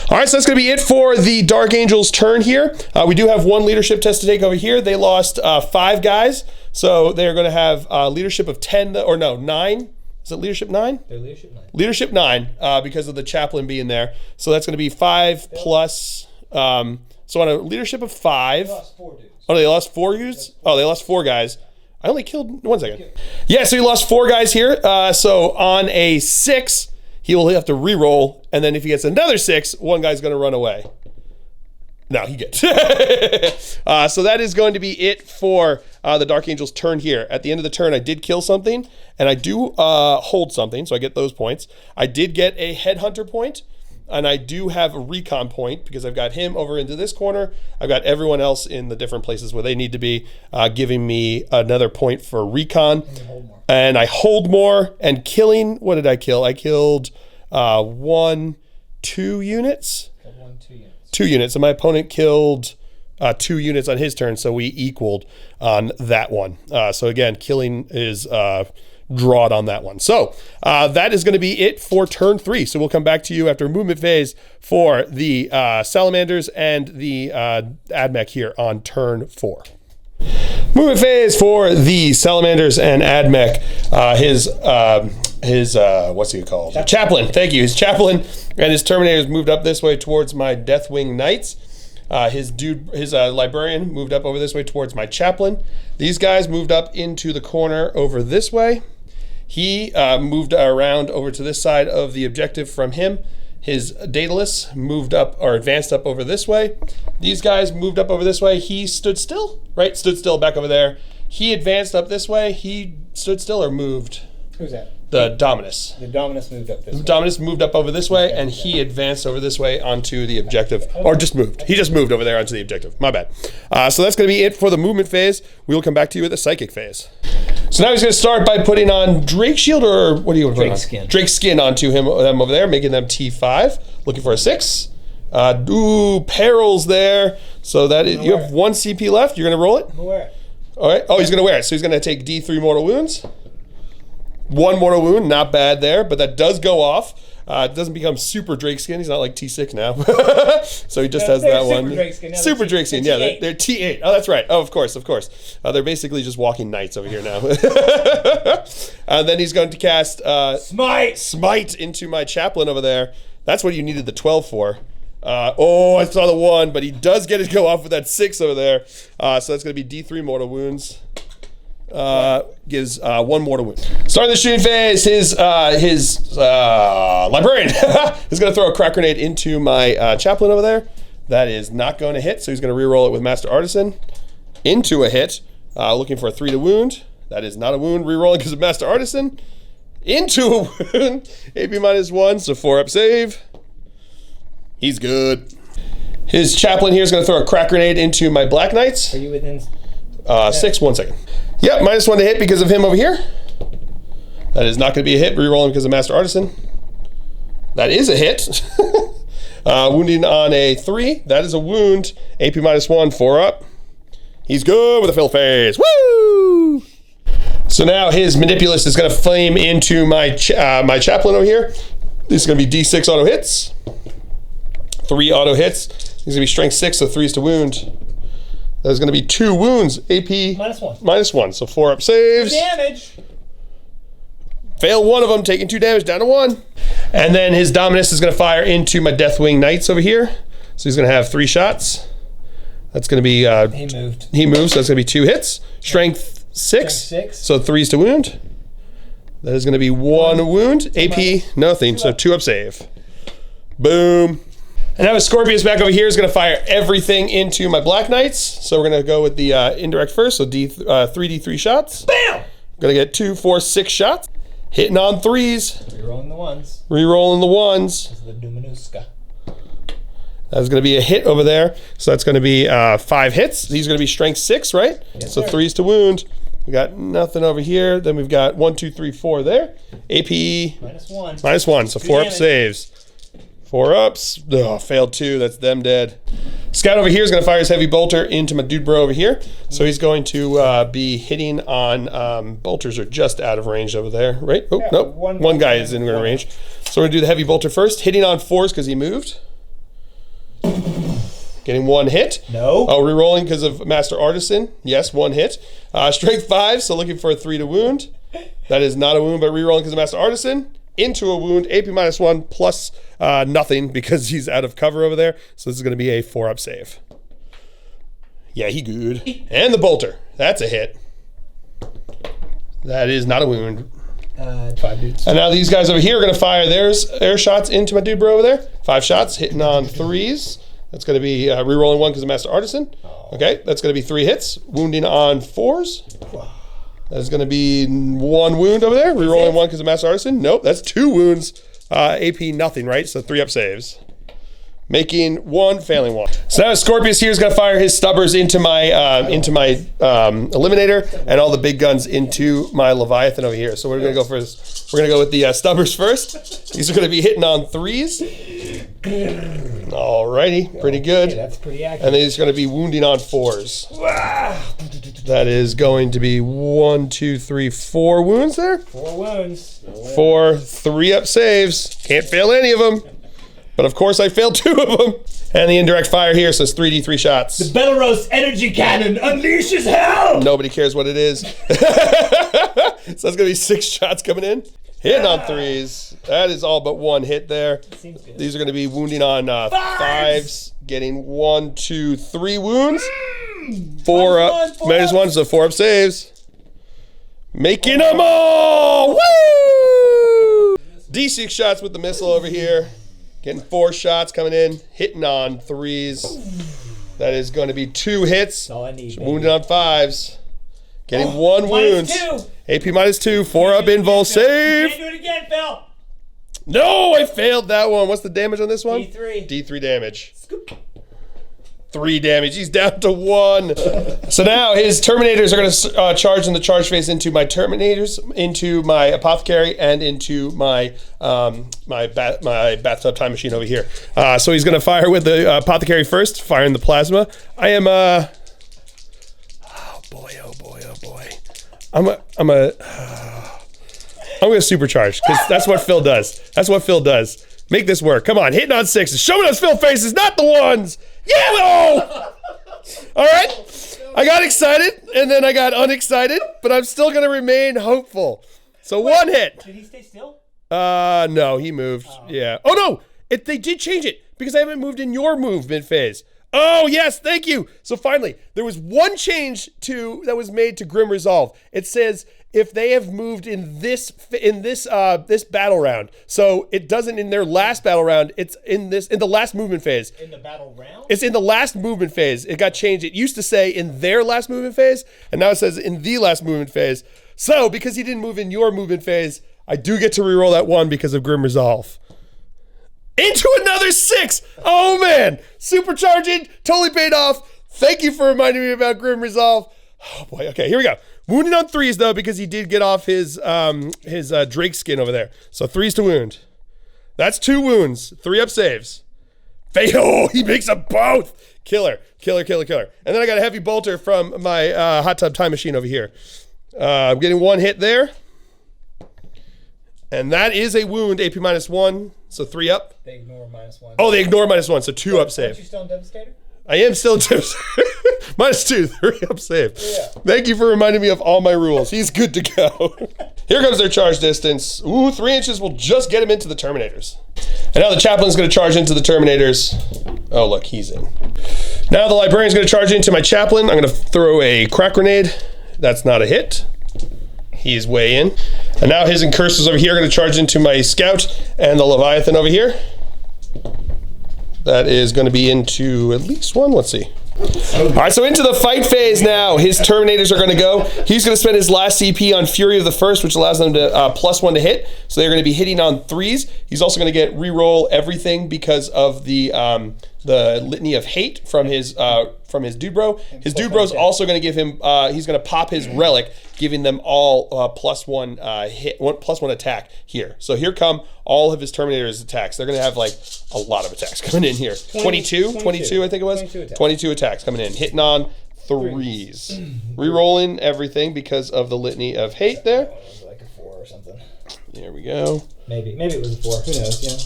All right, so that's going to be it for the Dark Angels' turn here. We do have 1 leadership test to take over here. They lost 5 guys, so they're going to have leadership of 10, or no, 9. Is it leadership 9? They're leadership 9. Leadership 9, because of the Chaplain being there. So that's going to be 5 plus, so on a leadership of 5. They lost 4 dudes. Oh, they lost 4 dudes? Oh, they lost 4 guys. I only killed 1 second. Yeah, so he lost 4 guys here. So on a 6, he will have to re-roll, and then if he gets another 6, 1 guy's going to run away. No, he gets. So that is going to be it for the Dark Angel's turn here. At the end of the turn, I did kill something, and I do hold something, so I get those points. I did get a Headhunter point, and I do have a Recon point because I've got him over into this corner. I've got everyone else in the different places where they need to be, giving me another point for Recon. And I hold more, and killing, what did I kill? I killed 2 units. 2 units, and my opponent killed 2 units on his turn, so we equaled on that one. So again, killing is drawed on that one. So that is going to be it for turn 3. So we'll come back to you after movement phase for the Salamanders and the Ad Mech here on turn 4. Movement phase for the Salamanders and Ad Mech. His what's he called? Chaplain. Thank you. His Chaplain and his Terminators moved up this way towards my Deathwing Knights. His Librarian moved up over this way towards my Chaplain. These guys moved up into the corner over this way. He moved around over to this side of the objective from him. His Daedalus moved up or advanced up over this way. These guys moved up over this way. He stood still, right? Stood still back over there. He advanced up this way. He stood still or moved? Who's that? The Dominus. The Dominus moved up this way. Dominus moved up over this way, and he advanced over this way onto the objective. Or just moved. He just moved over there onto the objective. My bad. So that's going to be it for the movement phase. We will come back to you at the psychic phase. So now he's going to start by putting on Drake Shield, or what do you want to put on? Drake Skin. Drake Skin onto them over there, making them T5. Looking for a 6. Perils there. So that is, you have 1 CP left. You're going to roll it? I'm gonna wear it. All right. Oh, he's going to wear it. So he's going to take D3 mortal wounds. 1 mortal wound, not bad there, but that does go off. It doesn't become super Drake Skin. He's not like T6 now. So he just has that one. Drake Skin. Super Drake Skin, yeah. They're T8. Oh, that's right. Oh, of course. They're basically just walking knights over here now. Then he's going to cast Smite into my Chaplain over there. That's what you needed the 12 for. I saw the 1, but he does get it go off with that 6 over there. So that's going to be D3 mortal wounds. Gives 1 mortal wound. Starting the shooting phase, his Librarian is going to throw a crack grenade into my Chaplain over there. That is not going to hit, so he's going to reroll it with Master Artisan into a hit. Looking for a 3 to wound. That is not a wound. Rerolling because of Master Artisan into a wound. AP -1, so 4-up save. He's good. His Chaplain here is going to throw a crack grenade into my Black Knights. Are you within? 6, 1 second. Yep, -1 to hit because of him over here. That is not going to be a hit. Rerolling because of Master Artisan. That is a hit. Wounding on a 3. That is a wound. AP -1, 4-up. He's good with a fill phase. Woo! So now his Manipulus is going to flame into my my Chaplain over here. This is going to be D6 auto hits. 3 auto hits. He's going to be strength 6, so 3s to wound. There's going to be 2 wounds. AP -1, so 4-up saves. Damage. Fail 1 of them, taking 2 damage, down to 1. And then his Dominus is going to fire into my Deathwing Knights over here. So he's going to have 3 shots. That's going to be... He moved, so that's going to be 2 hits. Strength 6, so 3s to wound. That is going to be 1 wound. AP, nothing, so 2-up save. Boom. And now his Scorpius back over here is going to fire everything into my Black Knights. So we're going to go with the indirect first. So 3d3 shots. Bam! Going to get 2, 4, 6 shots. Hitting on 3s. Rerolling the 1s. Rerolling the 1s. This is the Dumanuska. That's going to be a hit over there. So that's going to be 5 hits. He's going to be strength 6, right? Yes, so sir. 3s to wound. We got nothing over here. Then we've got 1, 2, 3, 4 there. AP -1, so 4-up saves. 4-ups. Oh, failed 2. That's them dead. Scout over here is going to fire his heavy bolter into my dude bro over here. So he's going to be hitting on bolters are just out of range over there, right? Oh, Yeah, nope. One guy is in range. So we're going to do the heavy bolter first. Hitting on 4s because he moved. Getting 1 hit. No. Oh, rerolling because of Master Artisan. Yes, 1 hit. Strength 5, so looking for a 3 to wound. That is not a wound, but rerolling because of Master Artisan. Into a wound, AP -1 plus nothing because he's out of cover over there. So this is going to be a 4-up save. Yeah, he good. And the bolter. That's a hit. That is not a wound. 5 dudes. And now these guys over here are going to fire their air shots into my dude bro over there. 5 shots, hitting on 3s. That's going to be rerolling 1 because of Master Artisan. Okay, that's going to be 3 hits. Wounding on 4s. That's going to be 1 wound over there. Rerolling 1 because of Master Artisan. Nope, that's 2 wounds. AP nothing, right? So 3 up saves. Making 1, failing 1. So now Scorpius here is going to fire his stubbers into my eliminator, and all the big guns into my Leviathan over here. So we're going to go first. We're going to go with the stubbers first. These are going to be hitting on 3s. Alrighty, pretty good. Okay, that's pretty accurate. And then he's going to be wounding on 4s. That is going to be 1, 2, 3, 4 wounds there. 4 wounds. 4, 3 up saves. Can't fail any of them. But of course I failed 2 of them. And the indirect fire here says 3d3 shots. The Belarus energy cannon unleashes hell! Nobody cares what it is. So that's going to be 6 shots coming in. Hitting on 3s. That is all but 1 hit there. Seems good. These are going to be wounding on 5s. Getting 1, 2, 3 wounds. 4 up. Minus 1, so 4 up saves. Making them all! Woo! D6 shots with the missile over here. Getting 4 shots coming in. Hitting on 3s. That is going to be 2 hits. All I need, Wounded on 5s. Getting 1 wound. -2. AP -2. 4 up invul save. Can't do it again, Phil. No, I failed that one. What's the damage on this one? D3. D3 damage. Scoop. 3 damage. He's down to 1. So now his Terminators are going to charge in the charge phase into my Terminators, into my Apothecary, and into my my bathtub time machine over here. So he's going to fire with the Apothecary first, firing the plasma. I am oh boy. I'm going to supercharge because that's what Phil does. That's what Phil does. Make this work. Come on, hitting on 6s. Show me those Phil faces, not the 1s. Yeah, oh! All right. I got excited, and then I got unexcited, but I'm still going to remain hopeful. So 1 hit. Did he stay still? No, he moved. Yeah. Oh, no. They did change it because I haven't moved in your movement phase. Oh, yes. Thank you. So finally, there was 1 change that was made to Grim Resolve. It says if they have moved in this battle round. So it doesn't in their last battle round. It's in the last movement phase. In the battle round? It's in the last movement phase. It got changed. It used to say in their last movement phase, and now it says in the last movement phase. So because he didn't move in your movement phase, I do get to reroll that 1 because of Grim Resolve. Into another 6. Oh man, supercharging totally paid off. Thank you for reminding me about Grim Resolve. Oh boy. Okay, here we go. Wounded on 3s though because he did get off his Drake skin over there. So 3s to wound. That's 2 wounds. 3 up saves. Oh, he makes them both. Killer. And then I got a heavy bolter from my hot tub time machine over here. I'm getting 1 hit there. And that is a wound, AP -1, so 3 up. They ignore -1. Oh, they ignore -1, so 2 up save. Aren't you still on Devastator? I am still -2, 3 up save. Yeah. Thank you for reminding me of all my rules. He's good to go. Here comes their charge distance. Ooh, 3 inches will just get him into the Terminators. And now the Chaplain's going to charge into the Terminators. Oh, look, he's in. Now the Librarian's going to charge into my Chaplain. I'm going to throw a crack grenade. That's not a hit. He's way in. And now his Incursors over here are going to charge into my Scout and the Leviathan over here. That is going to be into at least 1. Let's see. All right, so into the fight phase now. His Terminators are going to go. He's going to spend his last CP on Fury of the First, which allows them to +1 to hit. So they're going to be hitting on 3s. He's also going to get reroll everything because of the Litany of Hate from his dude bro. His dude bro's also going to give him. He's going to pop his relic, giving them all +1 hit, +1 attack here. So here come all of his Terminators attacks. They're going to have like a lot of attacks coming in here. 22 I think it was. 22 attacks coming in, hitting on 3s. Rerolling everything because of the Litany of Hate there. It was like a 4 or something. There we go. Maybe it was a 4. Who knows? Yeah.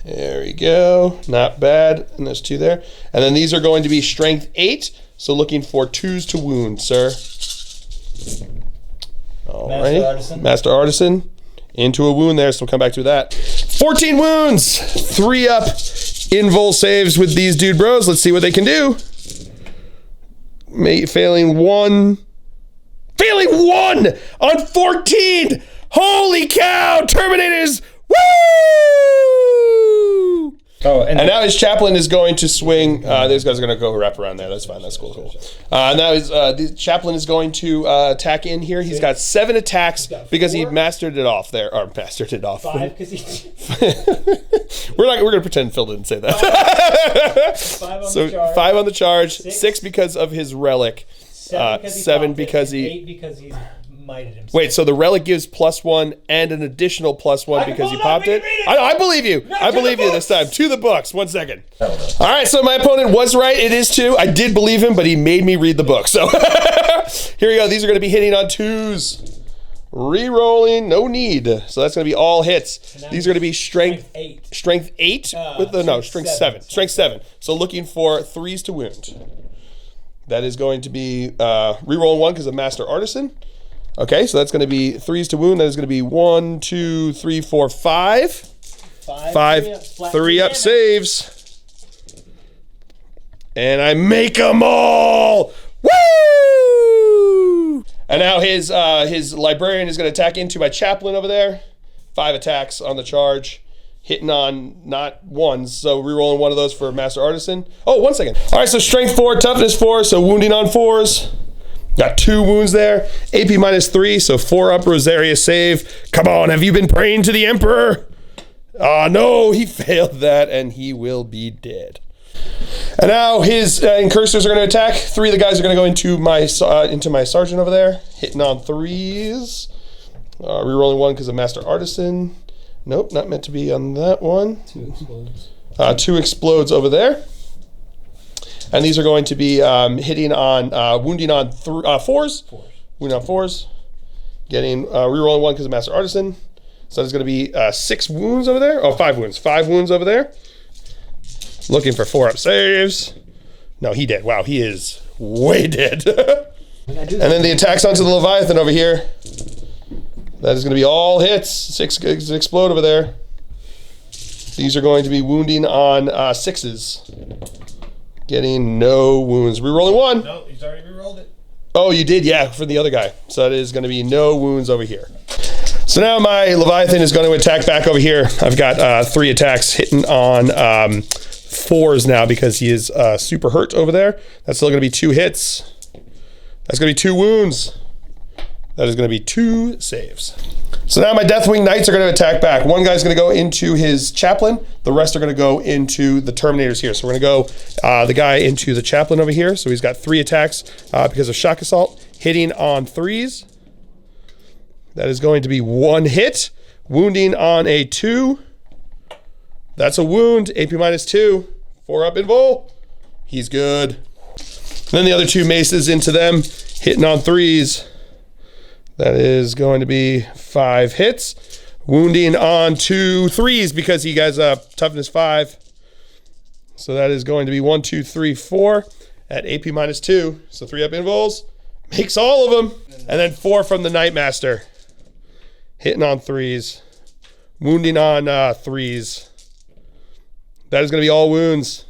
There we go. Not bad. And there's 2 there. And then these are going to be strength 8. So looking for 2s to wound, sir. All right. Master Artisan. Into a wound there, so we'll come back to that. 14 wounds. 3 up. Invul saves with these dude bros. Let's see what they can do. Failing 1. Failing 1 on 14. Holy cow. Terminators. Woo! Oh, and now his chaplain is going to swing. These guys are going to go wrap around there. That's fine. That's cool. Now the chaplain is going to attack in here. He's got 7 attacks because he mastered it off there. Or mastered it off. 5 because he. We're going to pretend Phil didn't say that. 5 on So the charge. 5 on the charge. 6 because of his relic. 7 because he. 8 because he's mighted himself. Wait, so the relic gives +1 and an additional +1 because he popped it? I believe you. I believe you this time. To the books. 1 second. All right, so my opponent was right. It is 2. I did believe him, but he made me read the book. So here we go. These are going to be hitting on 2s. Re-rolling, no need. So that's going to be all hits. These are going to be strength 8. Strength 8 with the strength 7. Strength 7. So looking for 3s to wound. That is going to be re-rolling 1 because of Master Artisan. Okay, so that's going to be 3s to wound. That is going to be 1, 2, 3, 4, 5. 5 3 up saves. And I make them all. Woo! And now his librarian is going to attack into my chaplain over there. 5 attacks on the charge. Hitting on not 1s, so re-rolling 1 of those for Master Artisan. Oh, 1 second. All right, so strength 4, toughness 4, so wounding on 4s. Got 2 wounds there. AP -3, so 4 up Rosaria save. Come on, have you been praying to the Emperor? No, he failed that, and he will be dead. And now his incursors are going to attack. 3 of the guys are going to go into my sergeant over there, hitting on 3s. Rerolling 1 because of Master Artisan. Nope, not meant to be on that one. 2 explodes. 2 explodes over there. And these are going to be hitting on, wounding on 4s. Wounding on 4s. Getting, rerolling 1 because of Master Artisan. So there's going to be 6 wounds over there. Oh, 5 wounds. 5 wounds over there. Looking for 4 up saves. No, he dead. Wow, he is way dead. And then the attacks onto the Leviathan over here. That is going to be all hits. 6 explode over there. These are going to be wounding on 6s. Getting no wounds. Rerolling 1. No, he's already rerolled it. Oh, you did? Yeah, for the other guy. So it is going to be no wounds over here. So now my Leviathan is going to attack back over here. I've got 3 attacks hitting on 4s now because he is super hurt over there. That's still going to be 2 hits. That's going to be 2 wounds. That is going to be 2 saves. So now my Deathwing Knights are going to attack back. One guy's going to go into his chaplain. The rest are going to go into the Terminators here. So we're going to go the guy into the chaplain over here. So he's got 3 attacks because of Shock Assault. Hitting on 3s. That is going to be 1 hit. Wounding on a 2. That's a wound. AP -2. 4 up in Vol. He's good. And then the other 2 maces into them. Hitting on 3s. That is going to be 5 hits. Wounding on 2 3s because he has toughness 5. So that is going to be 1, 2, 3, 4 at AP -2. So 3 up invols. Makes all of them. And then 4 from the Nightmaster. Hitting on 3s. Wounding on 3s. That is going to be all wounds.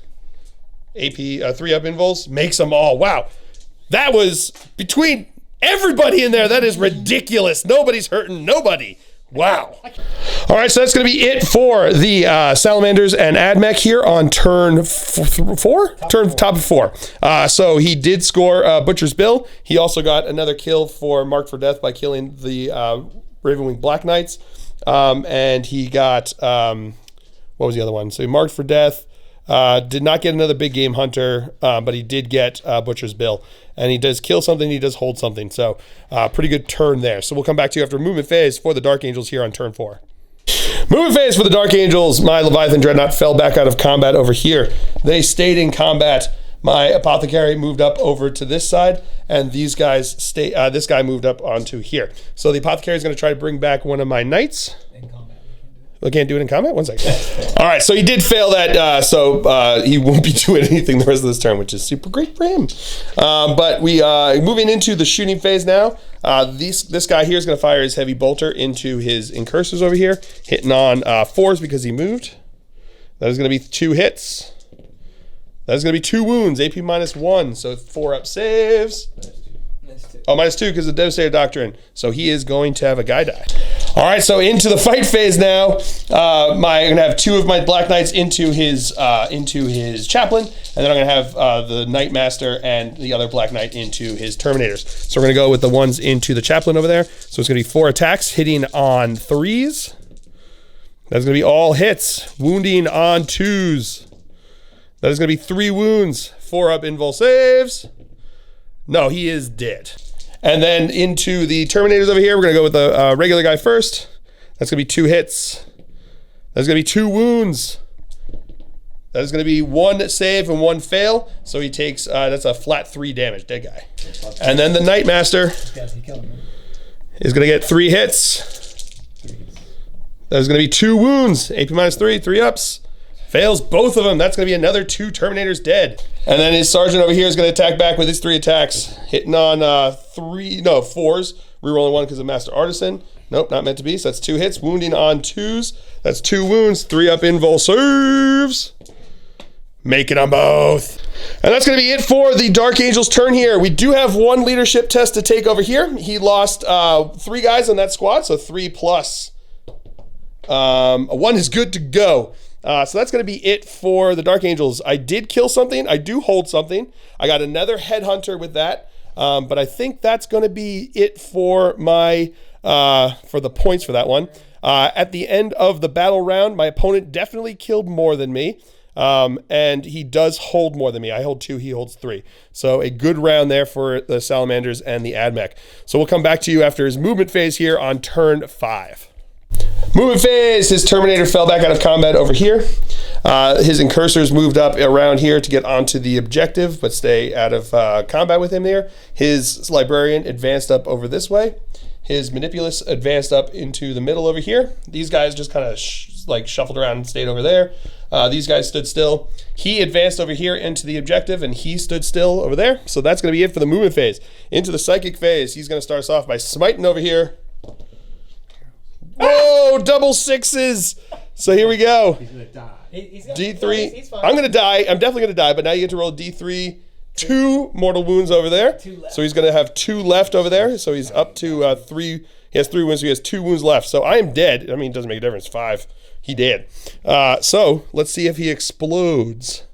AP 3 up invols. Makes them all. Wow. That was between everybody in there. That is ridiculous. Nobody's hurting nobody. Wow. All right, so that's going to be it for the Salamanders and Ad Mech here on turn 4? Top of 4. So he did score Butcher's Bill. He also got another kill for Marked for Death by killing the Ravenwing Black Knights. And he got, what was the other one? So he Marked for Death. Did not get another big game hunter, but he did get Butcher's Bill. And he does kill something, he does hold something. So pretty good turn there. So we'll come back to you after movement phase for the Dark Angels here on turn 4. Movement phase for the Dark Angels. My Leviathan Dreadnought fell back out of combat over here. They stayed in combat. My Apothecary moved up over to this side, and these guys this guy moved up onto here. So the Apothecary is going to try to bring back one of my knights. We can't do it in combat? 1 second. All right, so he did fail that, so he won't be doing anything the rest of this turn, which is super great for him. But we moving into the shooting phase now. This guy here is going to fire his heavy bolter into his incursors over here, hitting on 4s because he moved. That is going to be 2 hits. That is going to be 2 wounds, AP -1, so 4 up saves. Oh, -2 because of the Devastator Doctrine. So he is going to have a guy die. All right, so into the fight phase now. I'm going to have 2 of my Black Knights into his Chaplain, and then I'm going to have the Knight Master and the other Black Knight into his Terminators. So we're going to go with the ones into the Chaplain over there. So it's going to be 4 attacks, hitting on 3s. That's going to be all hits, wounding on 2s. That is going to be 3 wounds, 4 up invul saves. No, he is dead. And then into the Terminators over here, we're going to go with the regular guy first. That's going to be 2 hits. That's going to be 2 wounds. That is going to be 1 save and 1 fail. So he takes, that's a flat 3 damage, dead guy. And then the Knight Master is going to get 3 hits. That is going to be 2 wounds, AP -3, 3 ups. Fails both of them. That's going to be another 2 Terminators dead. And then his Sergeant over here is going to attack back with his 3 attacks. Hitting on 4s. Rerolling 1 because of Master Artisan. Nope, not meant to be. So that's 2 hits. Wounding on 2s. That's 2 wounds. 3 up invul saves. Make it on both. And that's going to be it for the Dark Angel's turn here. We do have 1 leadership test to take over here. He lost 3 guys on that squad. So 3 plus 1 is good to go. So that's going to be it for the Dark Angels. I did kill something. I do hold something. I got another Headhunter with that. But I think that's going to be it for my for the points for that one. At the end of the battle round, my opponent definitely killed more than me. And he does hold more than me. I hold 2, he holds 3. So a good round there for the Salamanders and the Ad Mech. So we'll come back to you after his movement phase here on turn 5. Movement phase, his Terminator fell back out of combat over here. His Incursors moved up around here to get onto the objective, but stay out of combat with him there. His Librarian advanced up over this way. His Manipulus advanced up into the middle over here. These guys just kind of shuffled around and stayed over there. These guys stood still. He advanced over here into the objective, and he stood still over there. So that's going to be it for the movement phase. Into the Psychic phase, he's going to start us off by smiting over here. Whoa, double 6s. So here we go. He's gonna die. D3. He's fine. I'm going to die. I'm definitely going to die, but now you get to roll D3. 2 mortal wounds over there. 2 left. So he's going to have 2 left over there. So he's up to 3. He has 3 wounds, so he has 2 wounds left. So I am dead. I mean, it doesn't make a difference. 5. He dead. So let's see if he explodes.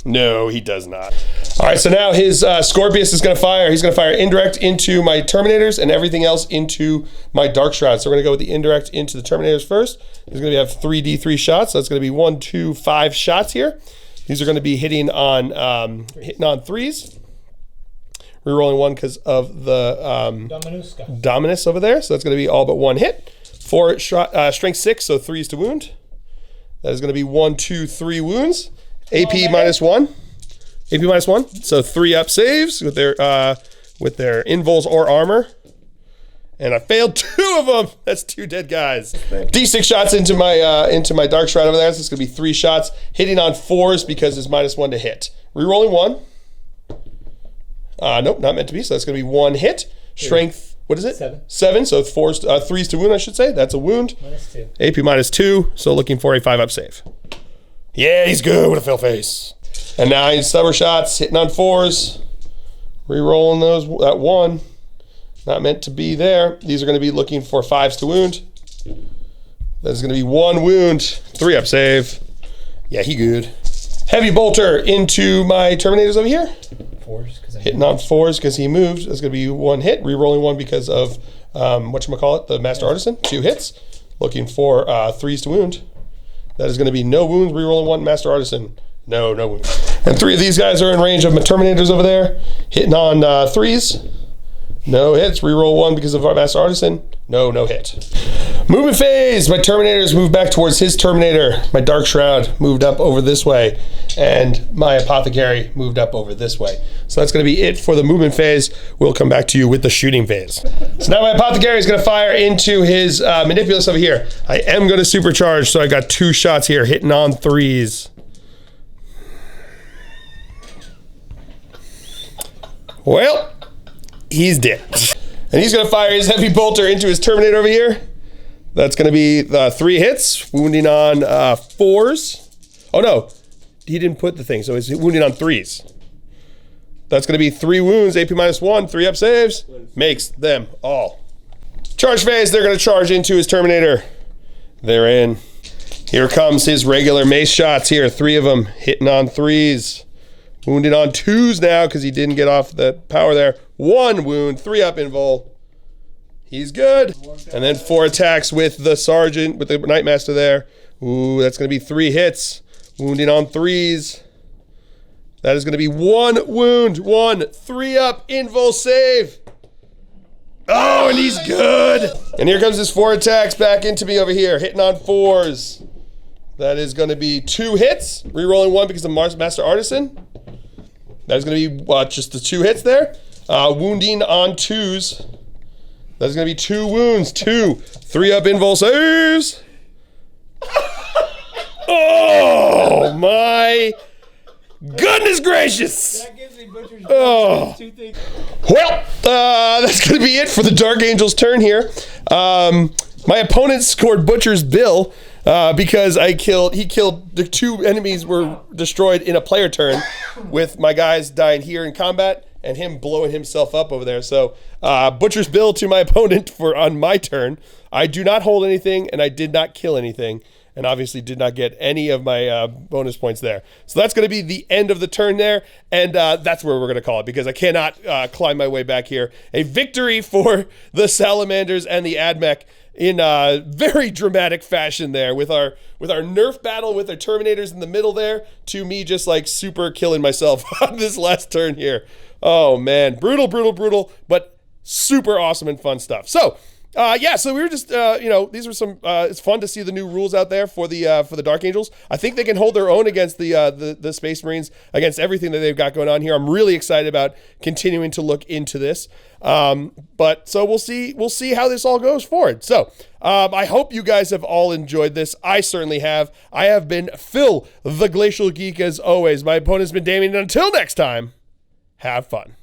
No, he does not. All right, so now his Scorpius is going to fire. He's going to fire indirect into my Terminators and everything else into my Dark Shroud. So we're going to go with the indirect into the Terminators first. He's going to have 3 D3 shots. So that's going to be 1, 2, 5 shots here. These are going to be hitting on 3s. Rerolling 1 because of the Dominus over there. So that's going to be all but 1 hit. 4 strength 6, so 3s to wound. That is going to be 1, 2, 3 wounds. AP -1. AP -1. So 3 up saves with their invuls or armor. And I failed 2 of them. That's 2 dead guys. D6 shots into my Dark Shroud over there. So it's gonna be 3 shots, hitting on 4s because it's -1 to hit. Rerolling 1. Nope, not meant to be. So that's gonna be 1 hit. Strength. What is it? 7. So 3s to wound, I should say. That's a wound. -2. AP -2. So looking for a 5 up save. Yeah, he's good with a fail face. And now he's stubber shots, hitting on 4s. Rerolling those, that 1. Not meant to be there. These are going to be looking for 5s to wound. That's going to be 1 wound, 3 up save. Yeah, he good. Heavy bolter into my Terminators over here. 4s. Hitting on 4s because he moved. That's going to be 1 hit. Rerolling 1 because of, whatchamacallit, the Master Artisan. 2 hits. Looking for 3s to wound. That is going to be no wounds. Rerolling 1, Master Artisan. No wounds. And 3 of these guys are in range of my Terminators over there. Hitting on 3s. No hits. Reroll 1 because of our Master Artisan. No hit. Movement phase. My Terminators move back towards his Terminator. My Dark Shroud moved up over this way. And my Apothecary moved up over this way. So that's going to be it for the movement phase. We'll come back to you with the shooting phase. So now my Apothecary is going to fire into his Manipulus over here. I am going to supercharge, so I got 2 shots here, hitting on 3s. Well, he's dead. And he's going to fire his Heavy Bolter into his Terminator over here. That's going to be 3 hits, wounding on 4s. Oh no, he didn't put the thing, so he's wounding on 3s. That's going to be 3 wounds, AP -1, 3 up saves. Makes them all. Charge phase, they're going to charge into his Terminator. They're in. Here comes his regular mace shots here. 3 of them hitting on 3s. Wounded on 2s now because he didn't get off the power there. 1 wound, 3 up invul. He's good. And then 4 attacks with the Sergeant, with the Knightmaster there. Ooh, that's going to be 3 hits. Wounded on 3s. That is going to be 1 wound, 1, 3 up, invul save. Oh, and he's good. And here comes his 4 attacks back into me over here, hitting on 4s. That is going to be 2 hits, rerolling 1 because of Master Artisan. That is going to be just the 2 hits there. Wounding on 2s. That is going to be 2 wounds, 2, 3 up invul saves. Oh my goodness gracious! That gives me Butcher's Oh. 2 things. Well, that's going to be it for the Dark Angel's turn here. My opponent scored Butcher's Bill because he killed the 2 enemies were destroyed in a player turn with my guys dying here in combat and him blowing himself up over there. So Butcher's Bill to my opponent on my turn. I do not hold anything and I did not kill anything. And obviously did not get any of my bonus points there. So that's going to be the end of the turn there. And that's where we're going to call it because I cannot climb my way back here. A victory for the Salamanders and the Ad Mech in a very dramatic fashion there with our nerf battle with our Terminators in the middle there to me just like super killing myself on this last turn here. Oh man, brutal, brutal, brutal, but super awesome and fun stuff. So so we were just, these were some, it's fun to see the new rules out there for the Dark Angels. I think they can hold their own against the Space Marines, against everything that they've got going on here. I'm really excited about continuing to look into this. But so we'll see how this all goes forward. So, I hope you guys have all enjoyed this. I certainly have. I have been Phil, the Glacial Geek, as always. My opponent's been Damien. Until next time, have fun.